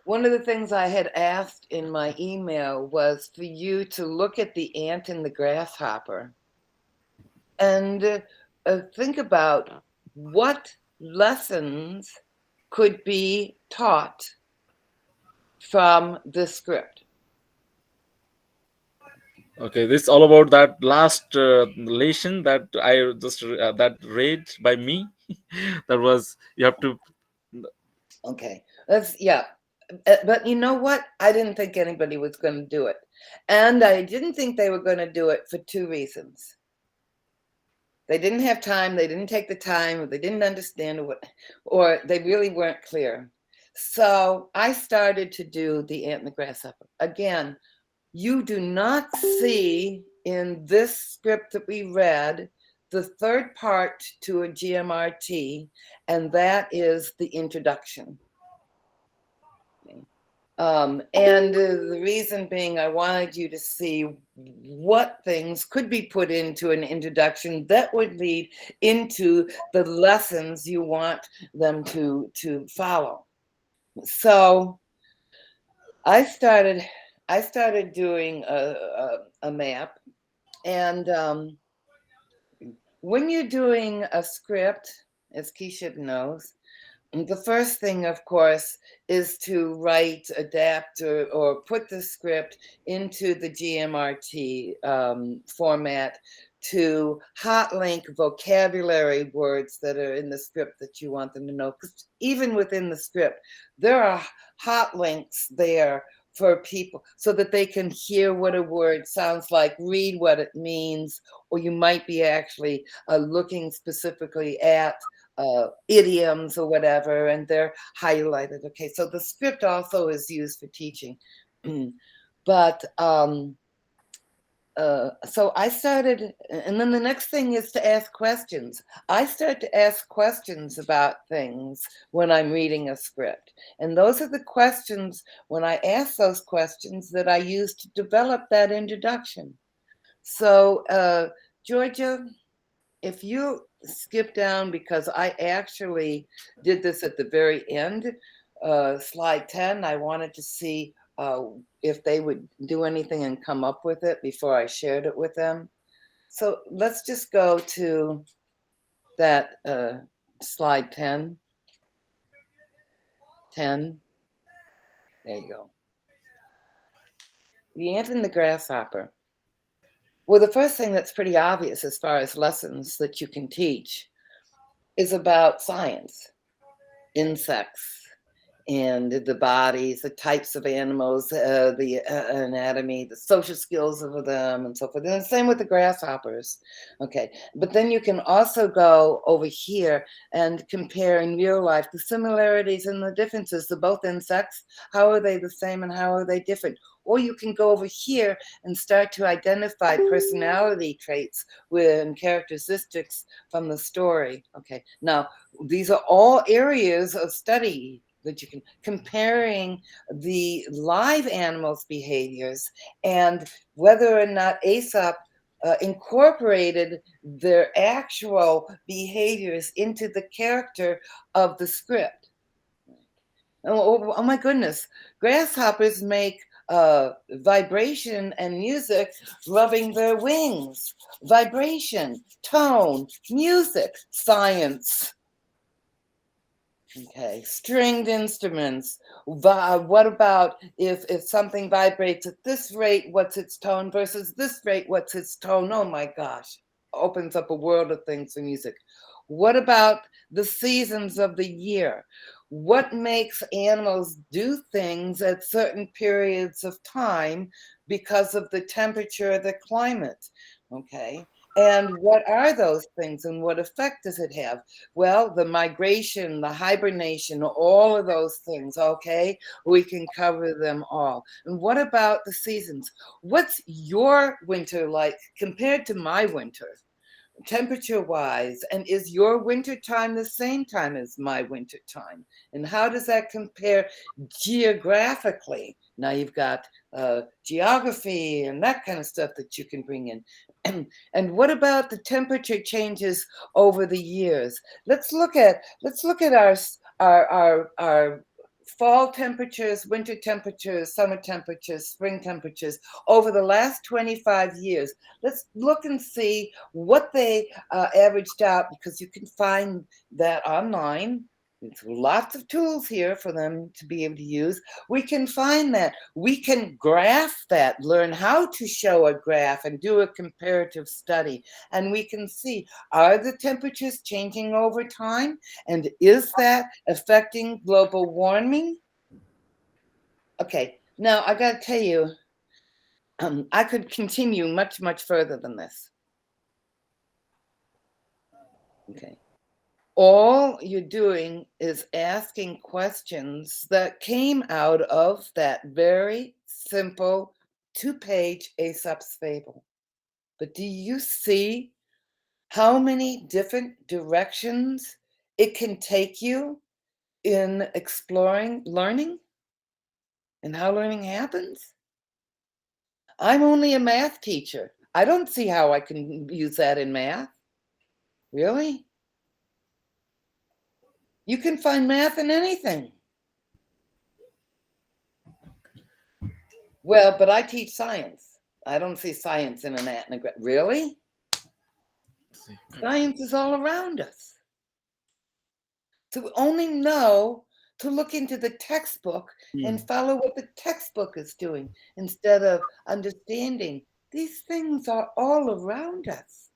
One of the things I had asked in my email was for you to look at the ant and the grasshopper and think about what lessons could be taught from the script. Okay, this is all about that last lesson that I just that read by me. That was you have to. Okay, yeah. But you know what? I didn't think anybody was going to do it. And I didn't think they were going to do it for two reasons. They didn't have time, they didn't take the time, or they didn't understand or they really weren't clear. So I started to do the ant and the grasshopper. Again, you do not see in this script that we read the third part to a GMRT, and that is the introduction. Okay. And the reason being, I wanted you to see what things could be put into an introduction that would lead into the lessons you want them to follow. So I started doing a map, and when you're doing a script, as Keisha knows, the first thing, of course, is to write, adapt, or put the script into the GMRT format to hot link vocabulary words that are in the script that you want them to know. Because even within the script, there are hot links there for people so that they can hear what a word sounds like, read what it means, or you might be actually looking specifically at idioms or whatever, and they're highlighted. Okay, so the script also is used for teaching. But so I started, and then the next thing is to ask questions. I start to ask questions about things when I'm reading a script. And those are the questions, when I ask those questions, that I use to develop that introduction. So, Georgia, if you skip down, because I actually did this at the very end, slide 10, I wanted to see if they would do anything and come up with it before I shared it with them. So let's just go to that slide 10. 10. There you go. The ant and the grasshopper. Well, the first thing that's pretty obvious as far as lessons that you can teach is about science, insects, and the bodies, the types of animals, the anatomy, the social skills of them, and so forth. And the same with the grasshoppers. Okay, but then you can also go over here and compare in real life the similarities and the differences of both insects. How are they the same and how are they different? Or you can go over here and start to identify personality traits and characteristics from the story. Okay, now these are all areas of study that you can, comparing the live animals' behaviors and whether or not Aesop incorporated their actual behaviors into the character of the script. Oh my goodness, grasshoppers make vibration and music rubbing their wings. Vibration, tone, music, science. Okay, stringed instruments. What about if something vibrates at this rate, what's its tone versus this rate, what's its tone? Oh my gosh, opens up a world of things for music. What about the seasons of the year? What makes animals do things at certain periods of time because of the temperature of the climate? Okay. And what are those things and what effect does it have? Well, the migration, the hibernation, all of those things, okay? We can cover them all. And what about the seasons? What's your winter like compared to my winter? Temperature wise, and is your winter time the same time as my winter time? And how does that compare geographically? Now you've got geography and that kind of stuff that you can bring in. And what about the temperature changes over the years? Let's look at our fall temperatures, winter temperatures, summer temperatures, spring temperatures over the last 25 years. Let's look and see what they averaged out, because you can find that online. There's lots of tools here for them to be able to use. We can find that. We can graph that, learn how to show a graph and do a comparative study. And we can see, are the temperatures changing over time? And is that affecting global warming? Okay, now I got to tell you, I could continue much, much further than this. Okay. All you're doing is asking questions that came out of that very simple 2-page Aesop's fable. But do you see how many different directions it can take you in exploring learning? and how learning happens? I'm only a math teacher. I don't see how I can use that in math. Really? You can find math in anything. Well, but I teach science. I don't see science in an anagram. Really? Science is all around us. To only know to look into the textbook and follow what the textbook is doing instead of understanding these things are all around us.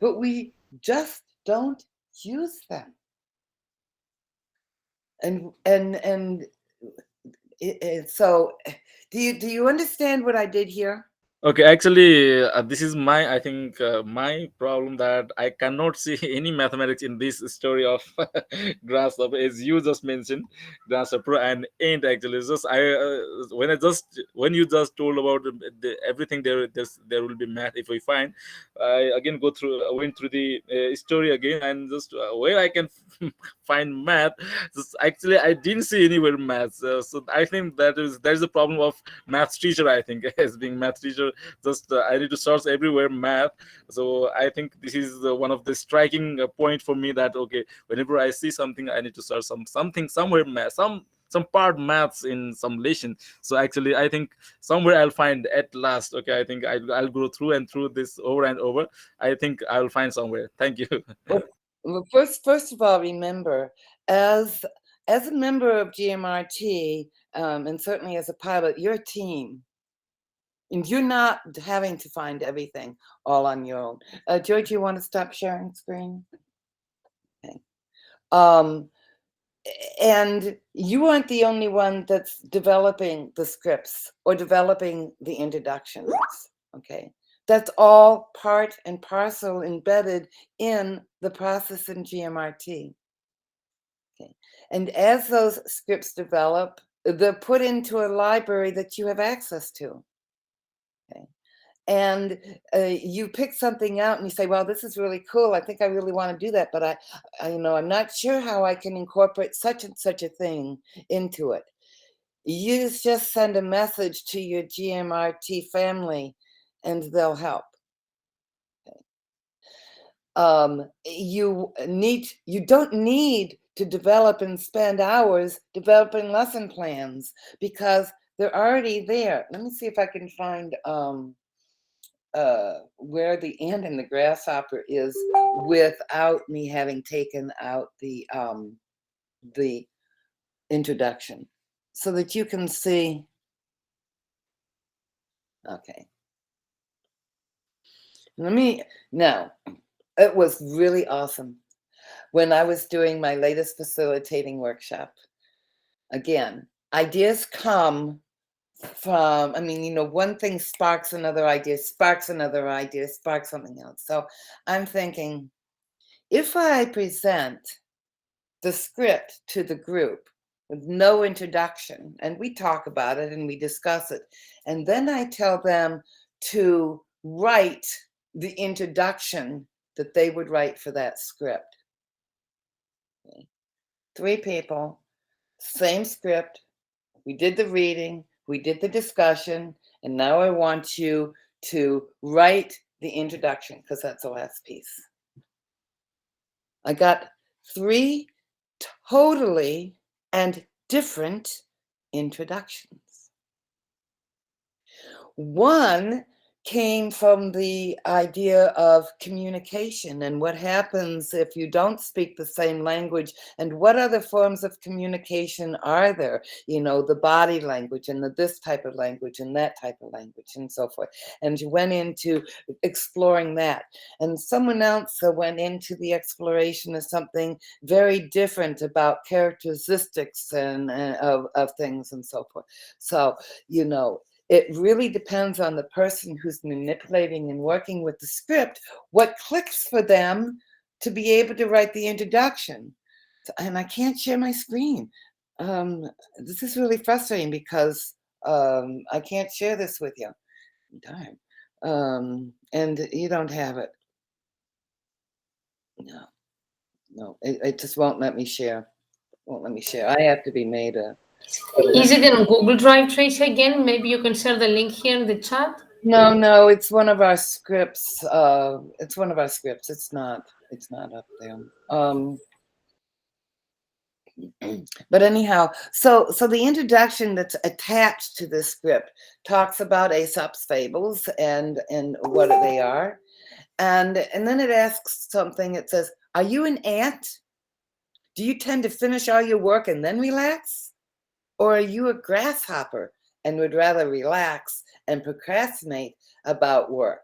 But we just don't use them. So do you understand what I did here? Okay, actually, this is my, I think, my problem that I cannot see any mathematics in this story of grasshopper, as you just mentioned, grasshopper and ant. Actually, it's just when you just told about everything, there will be math. If we find, I again went through the story again, and just where I can find math. Just, actually, I didn't see anywhere math. So I think that is a problem of math teacher. I think as being math teacher, just I need to search everywhere math. So I think this is one of the striking point for me, that okay, whenever I see something, I need to search something somewhere math, some part maths in some lesson. So actually, I think somewhere I'll find at last. Okay, I think I'll go through and through this over and over. I think I'll find somewhere. Thank you. Well, first of all, remember, as a member of GMRT, and certainly as a pilot, you're a team. And you're not having to find everything all on your own. George, you want to stop sharing screen? Okay. And you aren't the only one that's developing the scripts or developing the introductions. Okay. That's all part and parcel embedded in the process in GMRT. Okay. And as those scripts develop, they're put into a library that you have access to. Okay. And you pick something out and you say, well, this is really cool. I think I really want to do that, but I'm not sure how I can incorporate such and such a thing into it. You just send a message to your GMRT family and they'll help. You don't need to develop and spend hours developing lesson plans because they're already there. Let me see if I can find where the ant and the grasshopper is without me having taken out the introduction, so that you can see. Okay. Now, it was really awesome when I was doing my latest facilitating workshop. Again, ideas come from, one thing sparks another idea, sparks another idea, sparks something else. So I'm thinking, if I present the script to the group with no introduction, and we talk about it and we discuss it, and then I tell them to write the introduction that they would write for that script. Okay. 3 people, same script. We did the reading, we did the discussion, and now I want you to write the introduction, because that's the last piece. I got 3 totally and different introductions. One came from the idea of communication and what happens if you don't speak the same language, and what other forms of communication are there, the body language and this type of language and that type of language and so forth. And you went into exploring that. And someone else went into the exploration of something very different about characteristics and of things and so forth. So, it really depends on the person who's manipulating and working with the script, what clicks for them to be able to write the introduction. And I can't share my screen. This is really frustrating because I can't share this with you. Darn. And you don't have it. No, it just won't let me share. I have to be made a Is it on Google Drive, Tracy, again? Maybe you can share the link here in the chat. No, it's one of our scripts. It's one of our scripts. It's not up there. But anyhow, so the introduction that's attached to this script talks about Aesop's fables and what they are. And then it asks something. It says, are you an ant? Do you tend to finish all your work and then relax? Or are you a grasshopper and would rather relax and procrastinate about work?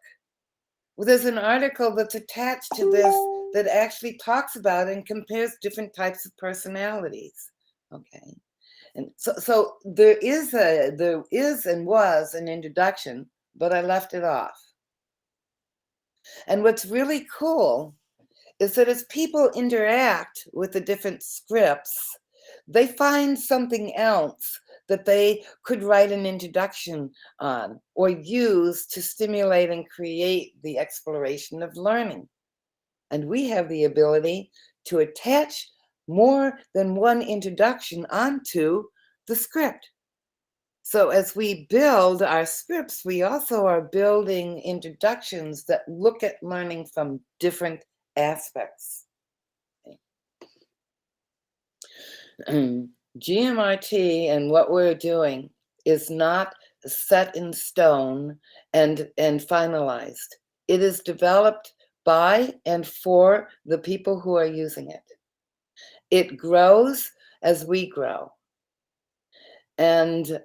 Well, there's an article that's attached to this that actually talks about and compares different types of personalities. Okay. And so there is and was an introduction, but I left it off. And what's really cool is that as people interact with the different scripts, they find something else that they could write an introduction on or use to stimulate and create the exploration of learning. And we have the ability to attach more than one introduction onto the script. So as we build our scripts, we also are building introductions that look at learning from different aspects. GMRT and what we're doing is not set in stone and finalized. It is developed by and for the people who are using it. It grows as we grow. And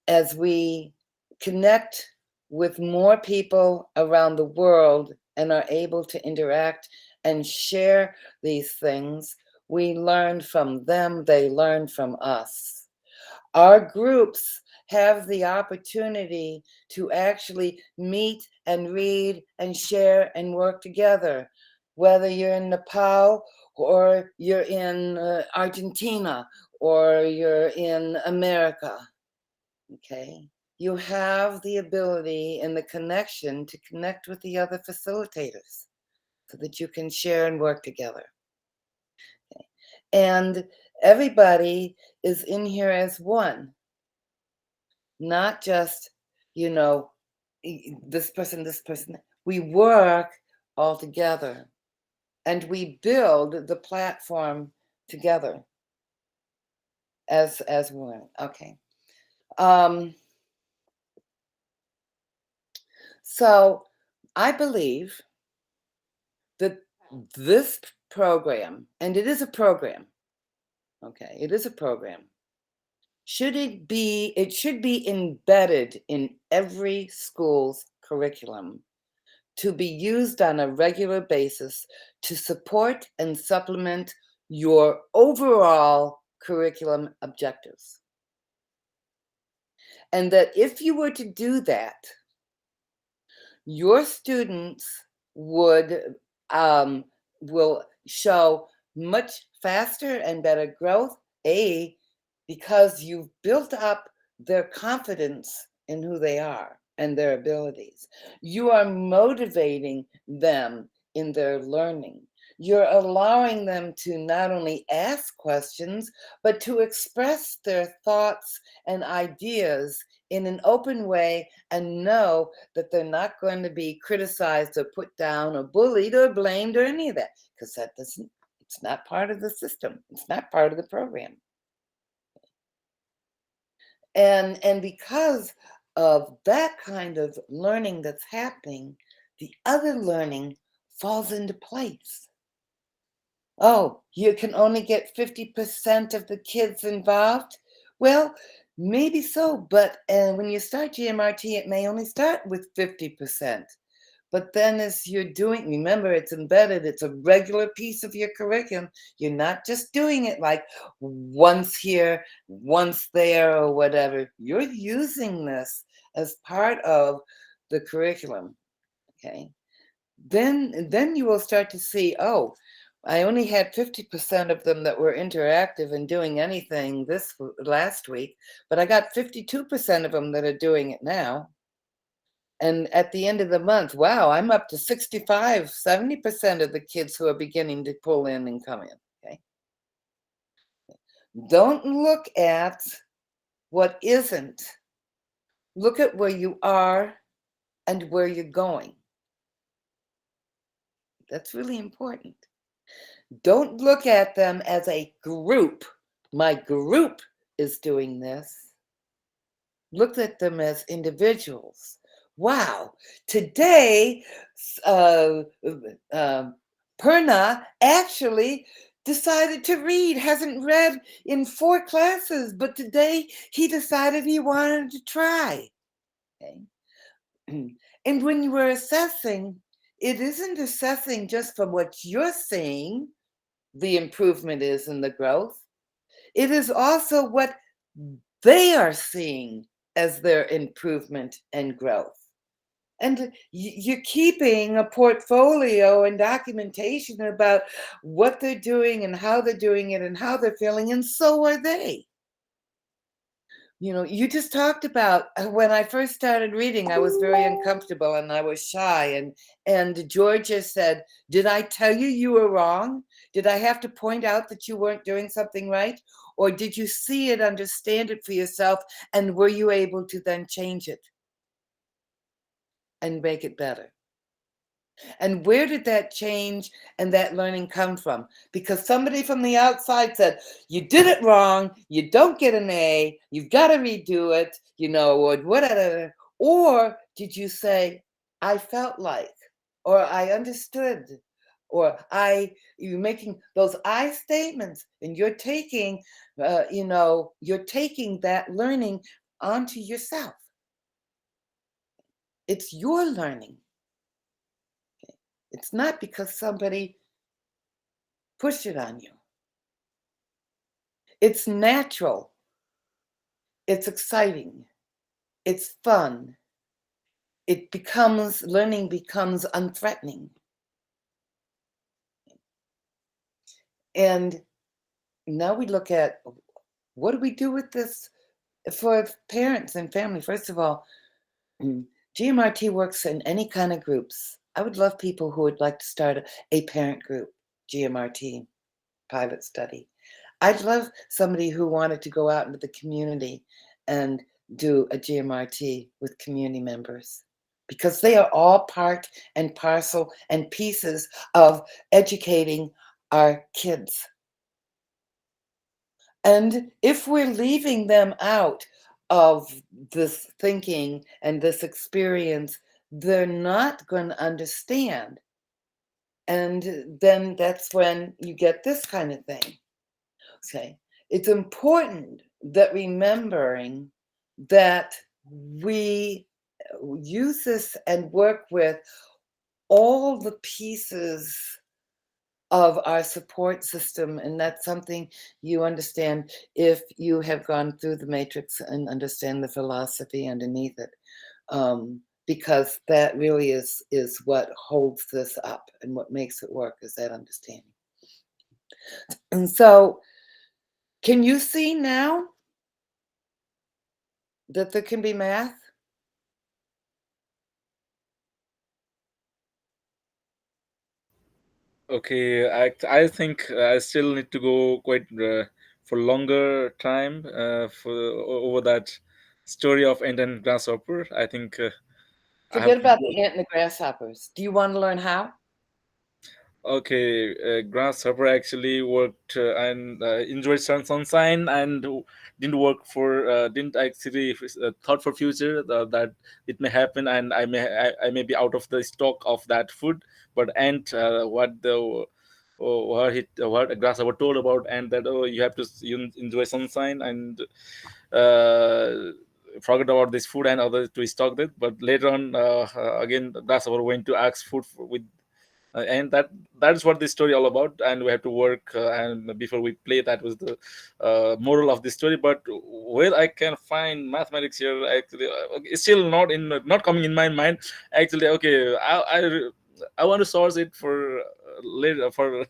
as we connect with more people around the world and are able to interact and share these things, we learn from them, they learn from us. Our groups have the opportunity to actually meet and read and share and work together, whether you're in Nepal or you're in Argentina or you're in America. Okay, you have the ability and the connection to connect with the other facilitators so that you can share and work together. Okay. And everybody is in here as one, not just, this person. We work all together and we build the platform together as one. Okay. So I believe that this program, and it is a program, okay, it is a program, it should be embedded in every school's curriculum to be used on a regular basis to support and supplement your overall curriculum objectives. And that if you were to do that, your students will show much faster and better growth, because you've built up their confidence in who they are and their abilities. You are motivating them in their learning. You're allowing them to not only ask questions, but to express their thoughts and ideas in an open way and know that they're not going to be criticized or put down or bullied or blamed or any of that, because it's not part of the system. It's not part of the program. And because of that kind of learning that's happening, the other learning falls into place. Oh, you can only get 50% of the kids involved? Well, maybe so, but when you start GMRT, it may only start with 50%. But then as you're doing, remember, it's embedded, it's a regular piece of your curriculum. You're not just doing it like once here, once there, or whatever. You're using this as part of the curriculum, okay? Then you will start to see, oh, I only had 50% of them that were interactive and doing anything this last week, but I got 52% of them that are doing it now. And at the end of the month, wow, I'm up to 65, 70% of the kids who are beginning to pull in and come in, okay? Don't look at what isn't. Look at where you are and where you're going. That's really important. Don't look at them as a group. My group is doing this. Look at them as individuals. Wow, today, Purna actually decided to read, hasn't read in 4 classes, but today he decided he wanted to try. Okay. And when you were assessing, it isn't assessing just from what you're seeing, the improvement is in the growth. It is also what they are seeing as their improvement and growth. And you're keeping a portfolio and documentation about what they're doing and how they're doing it and how they're feeling, and so are they. You know, you just talked about when I first started reading, I was very uncomfortable and I was shy. And Georgia said, "Did I tell you you were wrong? Did I have to point out that you weren't doing something right? Or did you see it, understand it for yourself, and were you able to then change it and make it better?" And where did that change and that learning come from? Because somebody from the outside said, "You did it wrong, you don't get an A, you've got to redo it, you know, or whatever." Or did you say, "I felt like," or "I understood," or you're making those I statements, and you're taking, you're taking that learning onto yourself. It's your learning. It's not because somebody pushed it on you. It's natural. It's exciting. It's fun. Learning becomes unthreatening. And now we look at, what do we do with this for parents and family? First of all, GMRT works in any kind of groups. I would love people who would like to start a parent group, GMRT, pilot study. I'd love somebody who wanted to go out into the community and do a GMRT with community members, because they are all part and parcel and pieces of educating our kids. And if we're leaving them out of this thinking and this experience, they're not going to understand. And then that's when you get this kind of thing. Okay. It's important that remembering that we use this and work with all the pieces of our support system, and that's something you understand if you have gone through the matrix and understand the philosophy underneath it, because that really is what holds this up and what makes it work, is that understanding. And so, can you see now that there can be math? Okay, I think I still need to go quite for longer time over that story of ant and grasshopper. I think I have Forget to about go. the ant and the grasshoppers. Do you want to learn how? Okay, grasshopper actually worked and enjoyed sunshine and didn't actually thought for future that it may happen and I may be out of the stock of that food. But ant, what a grasshopper told about, and that, oh, you have to enjoy sunshine and uh, forget about this food and others to stock it. But later on, again, the grasshopper went to ask food with and that's what this story all about, and we have to work and before we play, that was the moral of the story. But where I can find mathematics here, actually, it's still not coming in my mind, actually. Okay, I want to source it for later for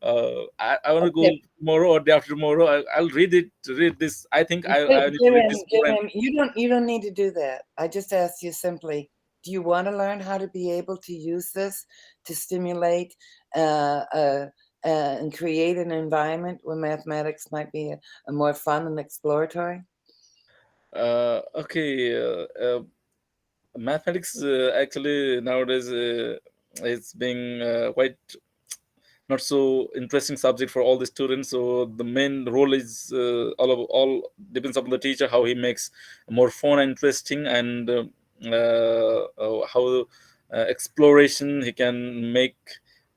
I want to go Okay. tomorrow or day after tomorrow. I'll read this. I think I need to read this more. And You don't need to do that. I just asked you simply, do you want to learn how to be able to use this to stimulate and create an environment where mathematics might be a more fun and exploratory? Okay. Mathematics actually nowadays it's being quite not so interesting subject for all the students. So the main role is all depends upon the teacher how he makes more fun and interesting, and how exploration he can make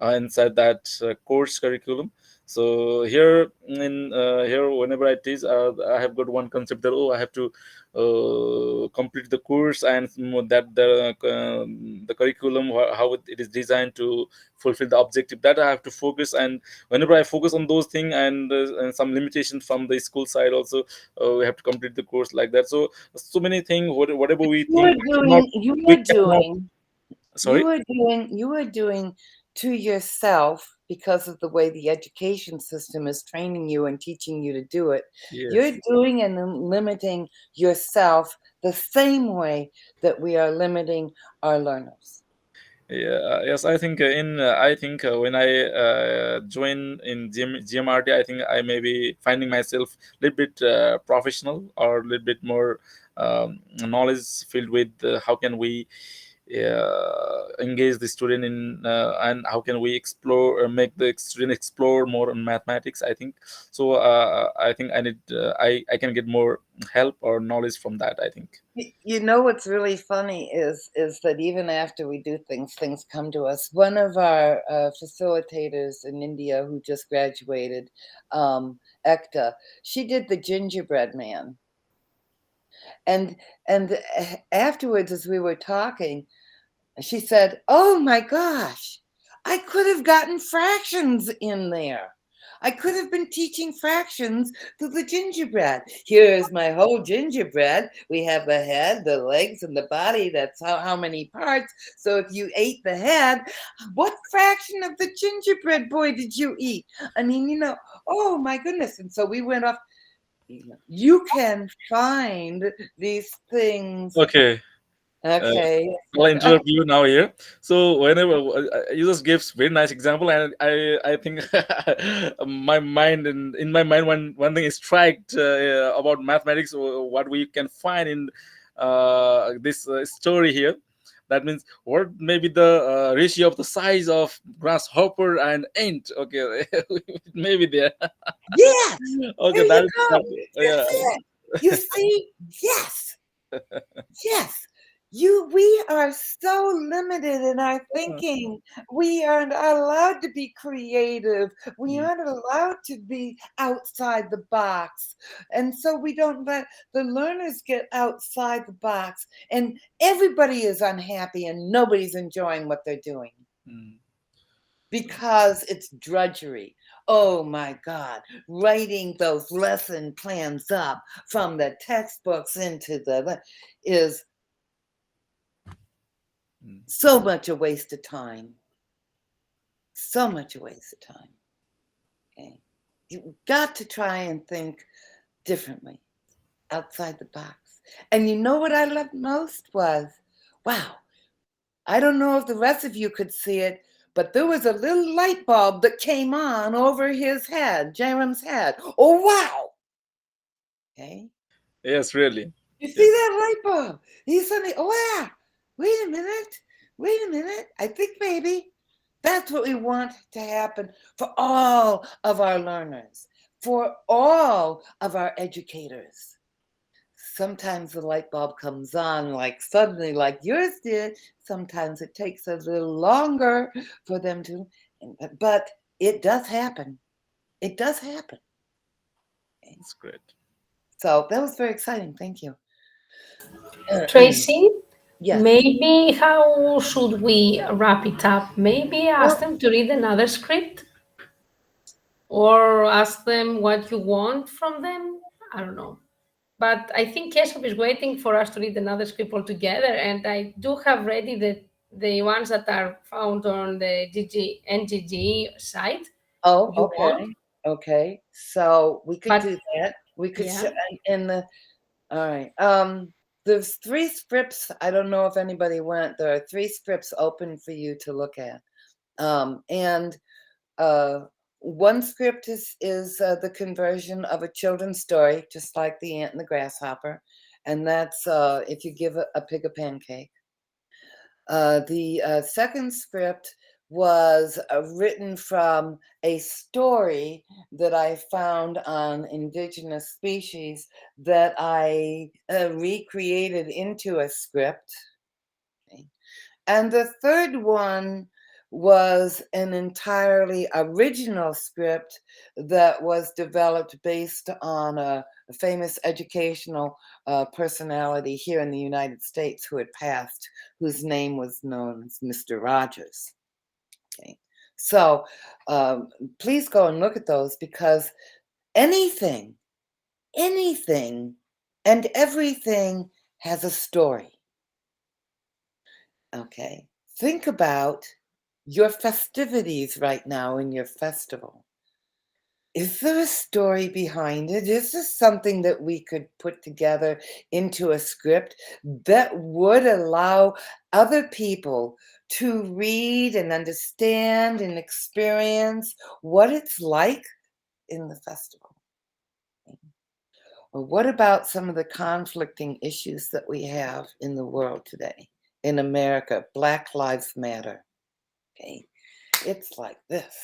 inside that course curriculum. So here whenever I teach, I have got one concept that, oh, I have to complete the course, and that the curriculum, how it is designed to fulfill the objective, that I have to focus. And whenever I focus on those things, and some limitation from the school side also, we have to complete the course like that. So many things, whatever we You were think doing, you we were cannot. doing, Sorry. you were doing to yourself, because of the way the education system is training you and teaching you to do it. You're Yes. doing and limiting yourself the same way that we are limiting our learners. Yeah, yes, I think when I join in GMRT, I think I may be finding myself a little bit professional, or a little bit more knowledge filled with how can we engage the student in, and how can we explore, make the student explore more on mathematics, I think. So I think I can get more help or knowledge from that, I think. You know what's really funny is that even after we do things, things come to us. One of our facilitators in India who just graduated, Ekta, she did the gingerbread man, and afterwards, as we were talking, she said, "Oh my gosh, I could have gotten fractions in there. I could have been teaching fractions to the gingerbread. Here's my whole gingerbread. We have the head, the legs, and the body. That's how many parts. So if you ate the head, what fraction of the gingerbread boy did you eat? I mean, oh my goodness." And so we went off. You can find these things. Okay. Uh, Okay. I'll interrupt you now here. So whenever you just gave very nice example, and I think my mind, in my mind, one thing is striked about mathematics, what we can find in this story here. That means what maybe the ratio of the size of grasshopper and ant. Okay, maybe there. Yes. Okay, There you that, go. yeah. That's it. You see? Yes. Yes. We are so limited in our thinking. We aren't allowed to be creative. We Mm, aren't allowed to be outside the box. And so we don't let the learners get outside the box. And everybody is unhappy and nobody's enjoying what they're doing mm, because it's drudgery. Oh my God, writing those lesson plans up from the textbooks into the is mm. so much a waste of time. So much a waste of time. Okay. You've got to try and think differently, outside the box. And you know what I loved most was, wow, I don't know if the rest of you could see it, but there was a little light bulb that came on over his head, Jerem's head. Oh, wow. Okay. Yes, really. You see Yes. that light bulb? He suddenly, oh, wow. Wait a minute. Wait a minute. I think maybe that's what we want to happen for all of our learners, for all of our educators. Sometimes the light bulb comes on like suddenly, like yours did. Sometimes it takes a little longer for them to, but it does happen. It does happen. It's great. So that was very exciting. Thank you. Tracy, Yes. maybe how should we wrap it up? Maybe ask Well, them to read another script, or ask them what you want from them. I don't know. But I think Keshav is waiting for us to read another script altogether, and I do have ready the ones that are found on the NGG site. oh, You want? okay. Okay. So we could But do that. We could show yeah, in the all right. There's 3 scripts. I don't know if anybody went. There are 3 scripts open for you to look at. And uh One script is the conversion of a children's story, just like The Ant and the Grasshopper, and that's if you give a pig a pancake. The second script was written from a story that I found on indigenous species that I recreated into a script. Okay. And the third one was an entirely original script that was developed based on a famous educational personality here in the United States who had passed, whose name was known as Mr. Rogers. Okay. So please go and look at those, because anything, and everything has a story. Okay. Think about your festivities right now in your festival. Is there a story behind it? Is this something that we could put together into a script that would allow other people to read and understand and experience what it's like in the festival? Or what about some of the conflicting issues that we have in the world today? In America, Black Lives Matter. Okay. It's like this.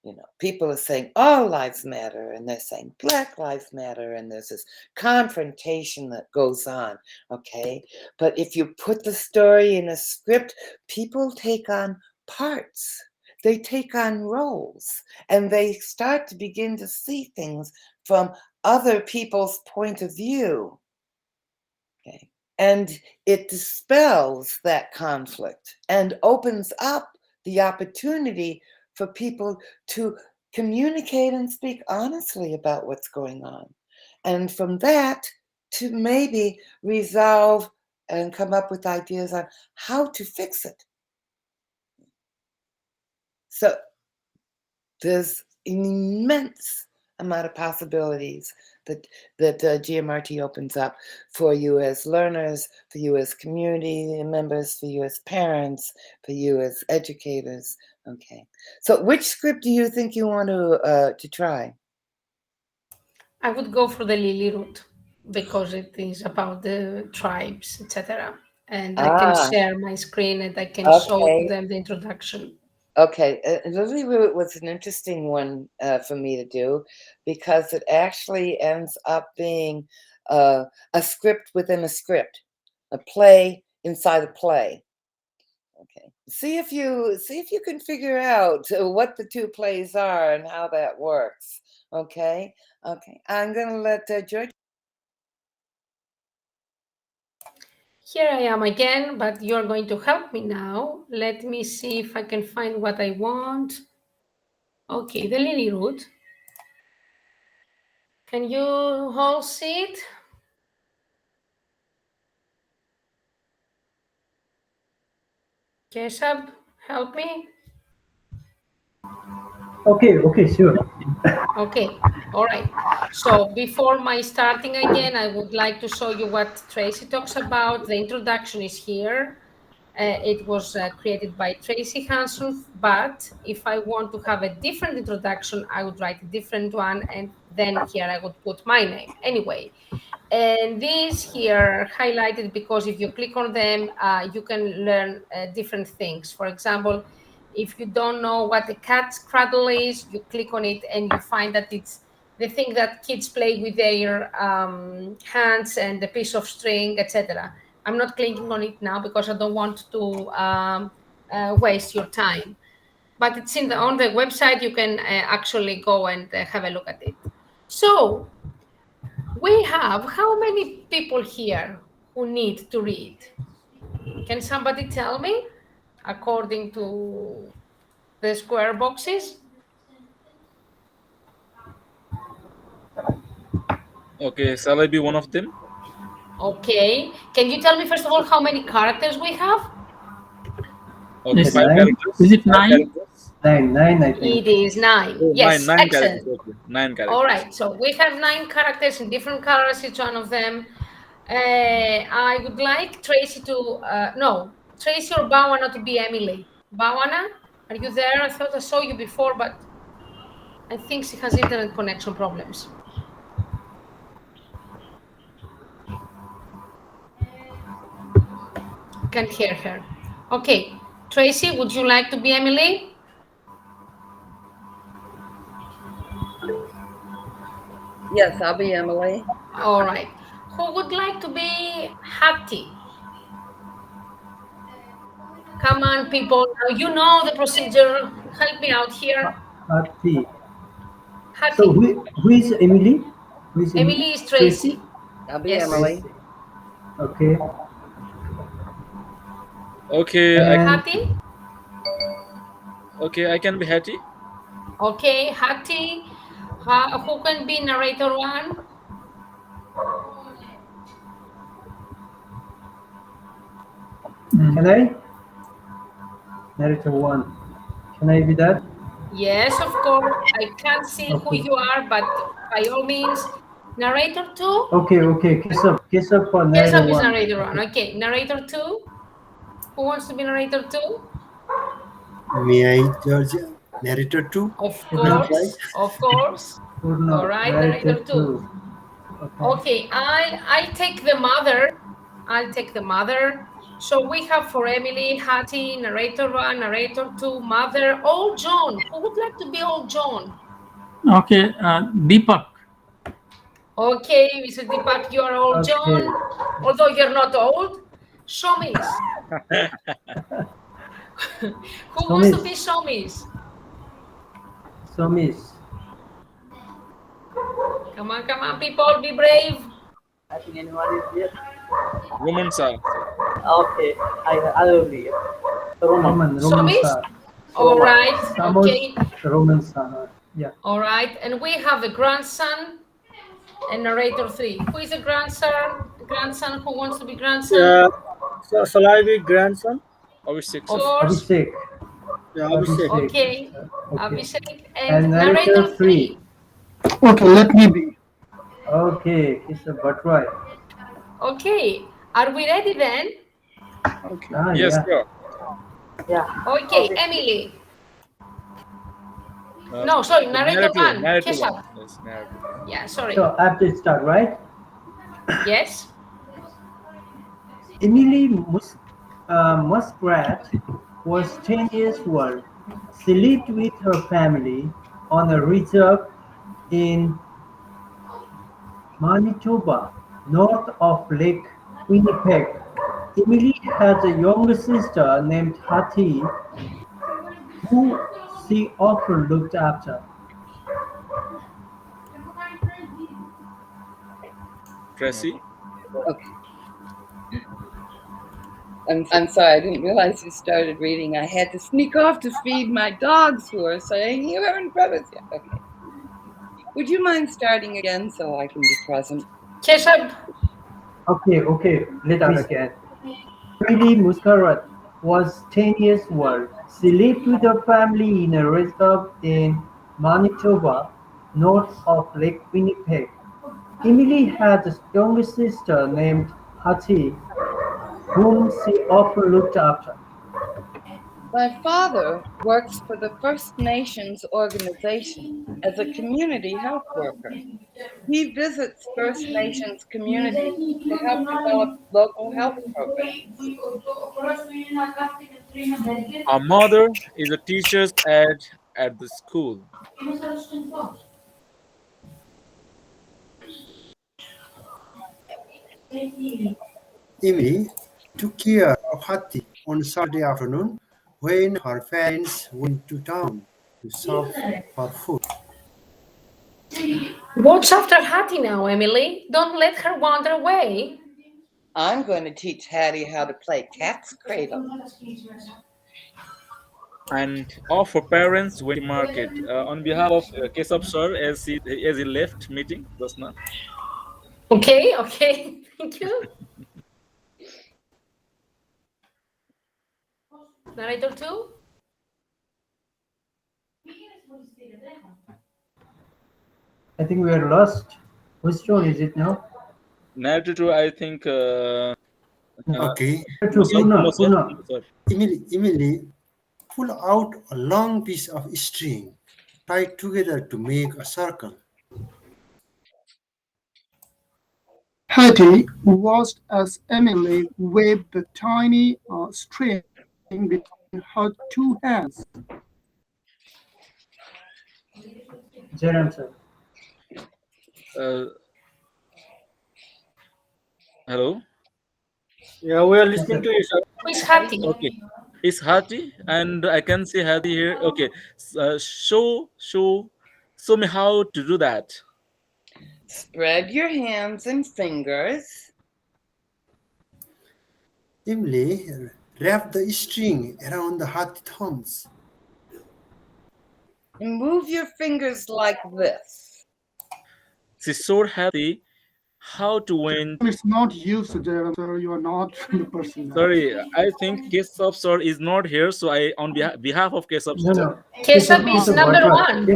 You know, people are saying all lives matter, and they're saying Black lives matter, and there's this confrontation that goes on. Okay. But if you put the story in a script, people take on parts. They take on roles, and they start to begin to see things from other people's point of view. Okay. And it dispels that conflict and opens up the opportunity for people to communicate and speak honestly about what's going on. And from that, to maybe resolve and come up with ideas on how to fix it. So there's an immense amount of possibilities that GMRT opens up for you as learners, for you as community members, for you as parents, for you as educators. Okay. So which script do you think you want to try? I would go for the Lily route because it is about the tribes, etc. And I can share my screen and I can show them the introduction. Okay, Lily Root was an interesting one for me to do, because it actually ends up being a script within a script, a play inside a play. Okay, see if you can figure out what the two plays are and how that works. Okay, I'm gonna let George. Here I am again, but you're going to help me now. Let me see if I can find what I want. Okay, the Lily root. Can you all see it? Kesab, help me. Okay, sure. Okay, all right. So before my starting again, I would like to show you what Tracy talks about. The introduction is here. It was created by Tracy Hanson, but if I want to have a different introduction, I would write a different one, and then here I would put my name. Anyway, and these here are highlighted because if you click on them, you can learn different things. For example, if you don't know what a cat's cradle is, you click on it and you find that it's the thing that kids play with their hands and a piece of string, etc. I'm not clicking on it now because I don't want to waste your time. But it's on the website. You can actually go and have a look at it. So we have how many people here who need to read? Can somebody tell me according to the square boxes? Okay, shall I be one of them? Okay. Can you tell me first of all how many characters we have? Okay, Is, 5 characters. is it 9? Characters. Nine, I think. It is 9. Oh, Yes, nine characters. excellent. Okay, 9 characters. All right. So we have 9 characters in different colors, each one of them. I would like Tracy to no, Tracy or Bawana to be Emily. Bawana, are you there? I thought I saw you before, but I think she has internet connection problems. Can't hear her. Okay, Tracy, would you like to be Emily? Yes, I'll be Emily. All right. Who would like to be Hattie? Come on, people. Now you know the procedure. Help me out here. Hattie. Hattie. So who is Emily? Who is Emily is Tracy. I'll be Yes. Emily. Okay. Okay, And Hattie? okay, I can be Hattie. Okay, Hattie. Who can be narrator one? can I? Narrator one. Can I be that? Yes, of course. I can't see who Okay. you are, but by all means, narrator two. Okay. Keshav for narrator Keshav is one. narrator one. Okay, narrator two. Who wants to be narrator two? May I, Georgia? Narrator 2? Of Purna. course, of course. Purna, All right, narrator two. Okay, I'll take the mother. I'll take the mother. So we have for Emily, Hattie, narrator one, narrator two, mother, old John. Who would like to be old John? Okay, Deepak. Okay, Mr. Deepak, you are old John, although you're not old. Shomis. Who wants to be Shomis? Somis. Come on, people, be brave. I think anyone is here. Woman, sir. Okay, I will be here. Roman. Shomis? All right, okay. Roman son. Yeah. All right, and we have the grandson and narrator three. Who is the grandson? Grandson, who wants to be grandson? So shall I be grandson? Abhishek, Of sir. course. Abhishek. Yeah, Abhishek. Okay. Okay. Abhishek and narrator narrator three. Okay, let me be. Okay, it's a Bhattrai. Okay, are we ready then? Okay. Yes, Yeah. sir. Yeah. Okay, Emily. No, sorry, narrator one. Narrator Keshav. one. Yes, narrator. Yeah, sorry. So I have to start, right? Yes. Emily Muskrat was 10 years old. She lived with her family on a reserve in Manitoba, north of Lake Winnipeg. Emily has a younger sister named Hattie, who she often looked after. Tracy. Okay. I'm sorry, I didn't realize you started reading. I had to sneak off to feed my dogs who are saying you haven't read it yet. Okay. Would you mind starting again so I can be present? Keshav. Okay, let us again. Emily Muskrat was 10 years old. She lived with her family in a reserve in Manitoba, north of Lake Winnipeg. Emily had a younger sister named Hattie, whom she often looked after. My father works for the First Nations organization as a community health worker. He visits First Nations communities to help develop local health programs. Our mother is a teacher's aide at the school. Emily took care of Hattie on Saturday afternoon when her parents went to town to shop for food. Watch after Hattie now, Emily. Don't let her wander away. I'm going to teach Hattie how to play cat's cradle. And off for parents went to market. On behalf of Keshav sir, as he left meeting just now. Okay, thank you. Narrator two. I think we are lost. Which one is it now? Narrator two, I think. Okay. Purna. Emily pulled out a long piece of string tied together to make a circle. Hattie watched as Emily waved the tiny string between her two hands. Jairam sir. Uh, hello. Yeah, we are Yes, listening sir. to you, sir. Who is Hattie? Okay, it's Hati, and I can see Hati here. Okay, show me how to do that. Spread your hands and fingers. Emily wrapped the string around the Hathi thumbs. And move your fingers like this. She showed Hati how to wind. It's not you, Jairam sir. You are not the person. Sorry, I think Kesab sir is not here, so I on behalf of Kesab No, sir. no. Kesab is number Bhatwar. one.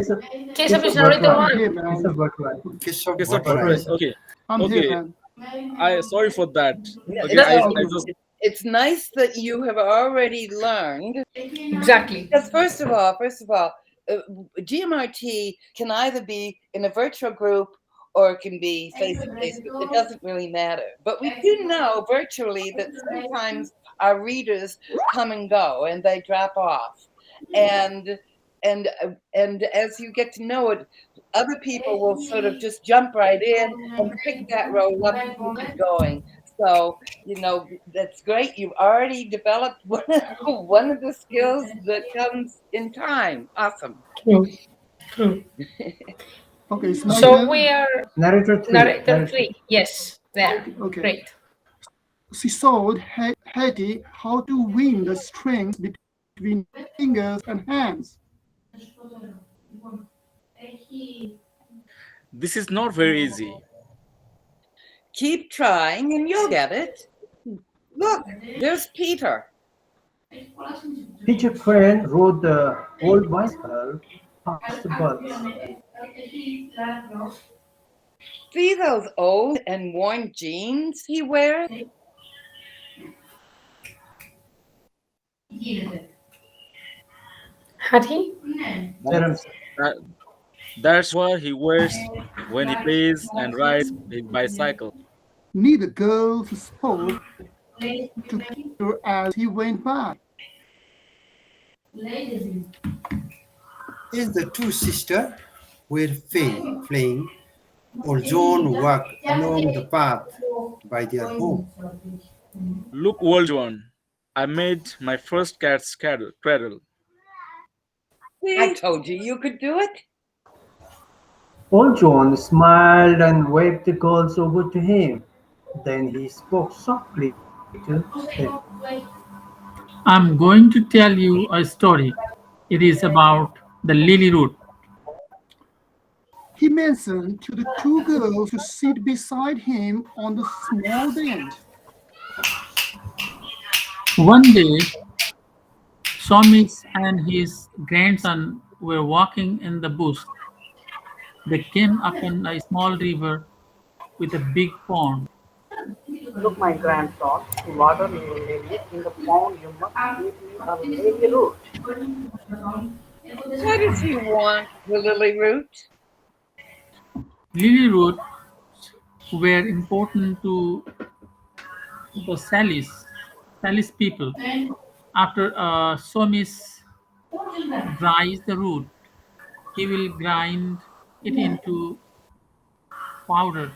Kesab is narrator I'm one. here, man. Kesab Bhatwar. Keshav Kesab Bhatwar. Bhatwar. Okay, I'm okay. here, man. I sorry for that. Yeah, Okay, no, I just it's nice that you have already learned. Exactly. Because first of all, GMRT can either be in a virtual group or it can be face to face. It doesn't really matter. But we do know virtually that sometimes our readers come and go and they drop off, and as you get to know it, other people will sort of just jump right in and pick that role up and keep it going. So, that's great. You've already developed one of the skills that comes in time. Awesome. True. True. Okay, it's my So turn. we are Narrator 3. narrator 3. Yes, there. Okay. Great. She showed Hattie how to wind the strings between fingers and hands. this is not very easy. Keep trying and you'll get it. Look, there's Peter. Peter Pan rode the old bicycle past the bus. See those old and worn jeans he wears? Hattie? Jairam sir. That's what he wears when he plays and rides his bicycle. Neither girls spoke to Peter as he went by. As the two sisters were playing, old John walked along the path by their home. Look, old one, I made my first cat's cradle. I told you you could do it. Old John smiled and waved the girls over to him. Then he spoke softly to them. I'm going to tell you a story. It is about the lily root. He mentioned to the two girls to sit beside him on the small bench. One day, Somis and his grandson were walking in the bush. They came upon a small river with a big pond. Look, my grandson, to water lilies in the pond, you must give me a lily root. Why does he want the lily root? Lily roots were important to the Salis people. After Somis dries the root, he will grind it into powder.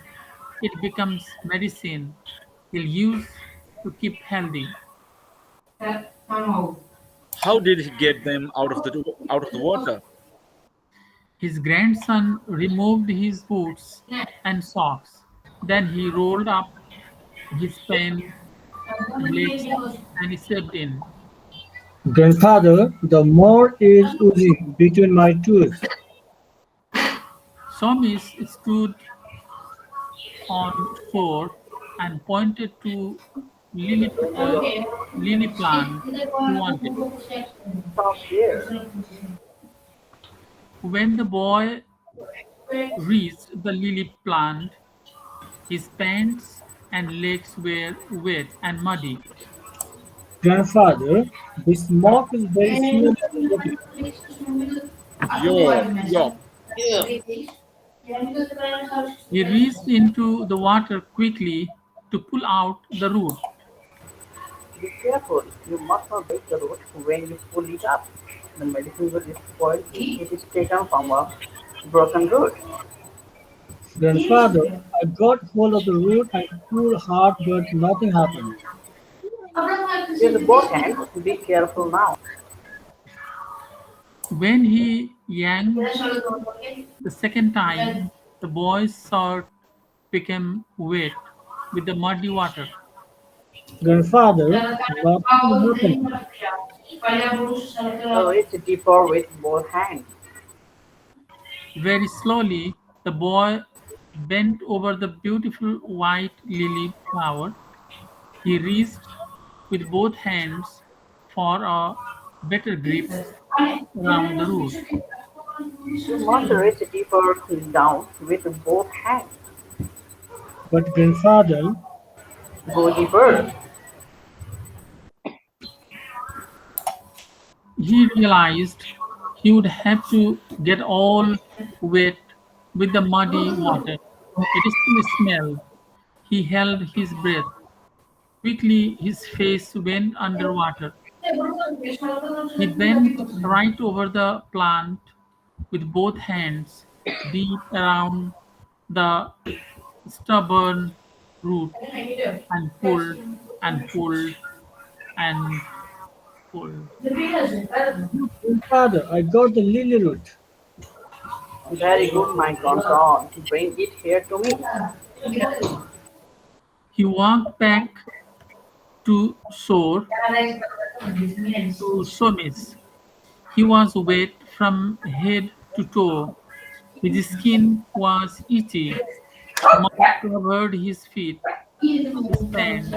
It becomes medicine he'll use to keep healthy. How did he get them out of the water? His grandson removed his boots and socks. Then he rolled up his pants and legs and he stepped in. Grandfather, the mud is oozing between my toes. Somis stood on shore and pointed to lily plant he wanted. Stop here. When the boy reached the lily plant, his pants and legs were wet and muddy. Grandfather, this smoke is very smelly. York, York. Yeah. He reached into the water quickly to pull out the root. Be careful, you must not break the root when you pull it up. The medicine will spoil if it is taken from a broken root. Grandfather, I got hold of the root and pulled hard, but nothing happened. Use both hands, be careful now. When he yanked the second time, the boy's shirt became wet with the muddy water. Grandfather, what happened? Reach deeper with both hands. Very slowly, the boy bent over the beautiful white lily flower. He reached with both hands for a better grip around the root. You must reach deeper down with both hands. But grandfather, Go deeper. He realized he would have to get all wet with the muddy water. It still smelled. He held his breath. Quickly, his face went underwater. He bent right over the plant with both hands deep around the stubborn root and pulled and pulled and pulled. grandfather, I got the lily root. Very good, my grandson. Bring it here to me. He walked back to shore to Somis. He was wet from head to toe. His skin was itchy. Mud covered his feet, his pants,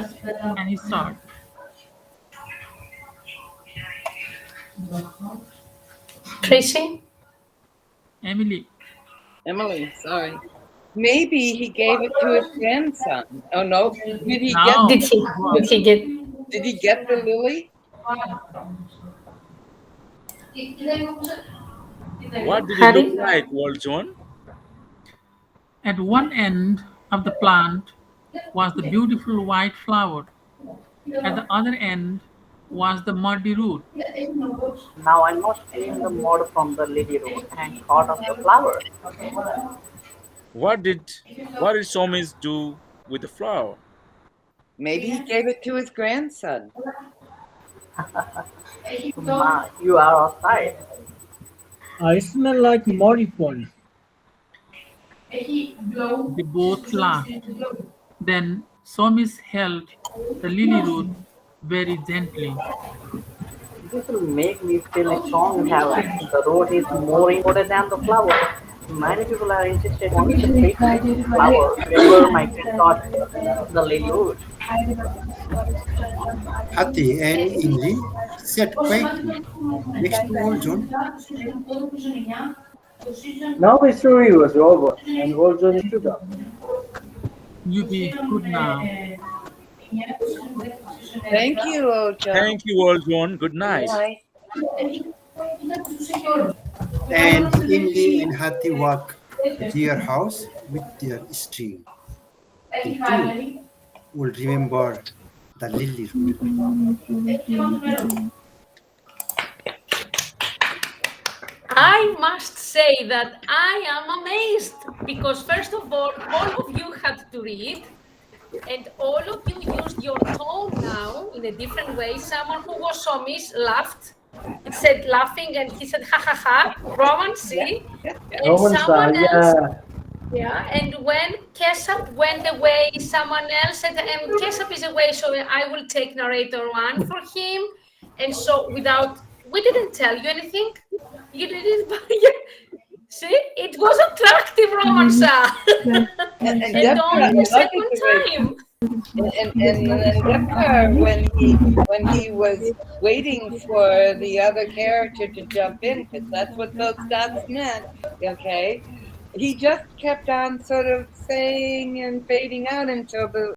and his shirt. Tracy? Emily, Emily, sorry. Maybe he gave it to his grandson. Oh no. Did he now Did he get did he get the lily? What did it look Harry? like, World John? at one end of the plant was the beautiful white flower. At the other end was the muddy root. Now I must clean the mud from the lily root and cut off the flower. What did what did Somis do with the flower? Maybe he gave it to his grandson. Ma, you are outside. I smell like muddy pond. They both laughed. Then Somis held the lily root very gently. This will make me feel strong in heaven. The road is more important than the flower. Many people are insisted on the sweet flower. Never my thought the lily root. Hati and Imri sat quietly next to Old John. Now the story was over, and Old John stood up. You be good now. Thank you, Ojo. Thank you, World John. Good night. Bye. And Imri and Hati walked to their house with their string. They too would remember the lily root. I must say that I am amazed because, first of all of you had to read, and all of you used your tone now in a different way. Someone who was Somis laughed. It said laughing, and he said, ha ha ha, Roman, see? And Roman someone style, else, yeah. and when Kesap went away, someone else said, Kesap is away, so I will take narrator one for him. And so we didn't tell you anything. You did it by see, it was attractive, Romansa. And And only the second time. And Depkar, when he was waiting for the other character to jump in, because that's what those dots meant, okay, he just kept on sort of saying and fading out until the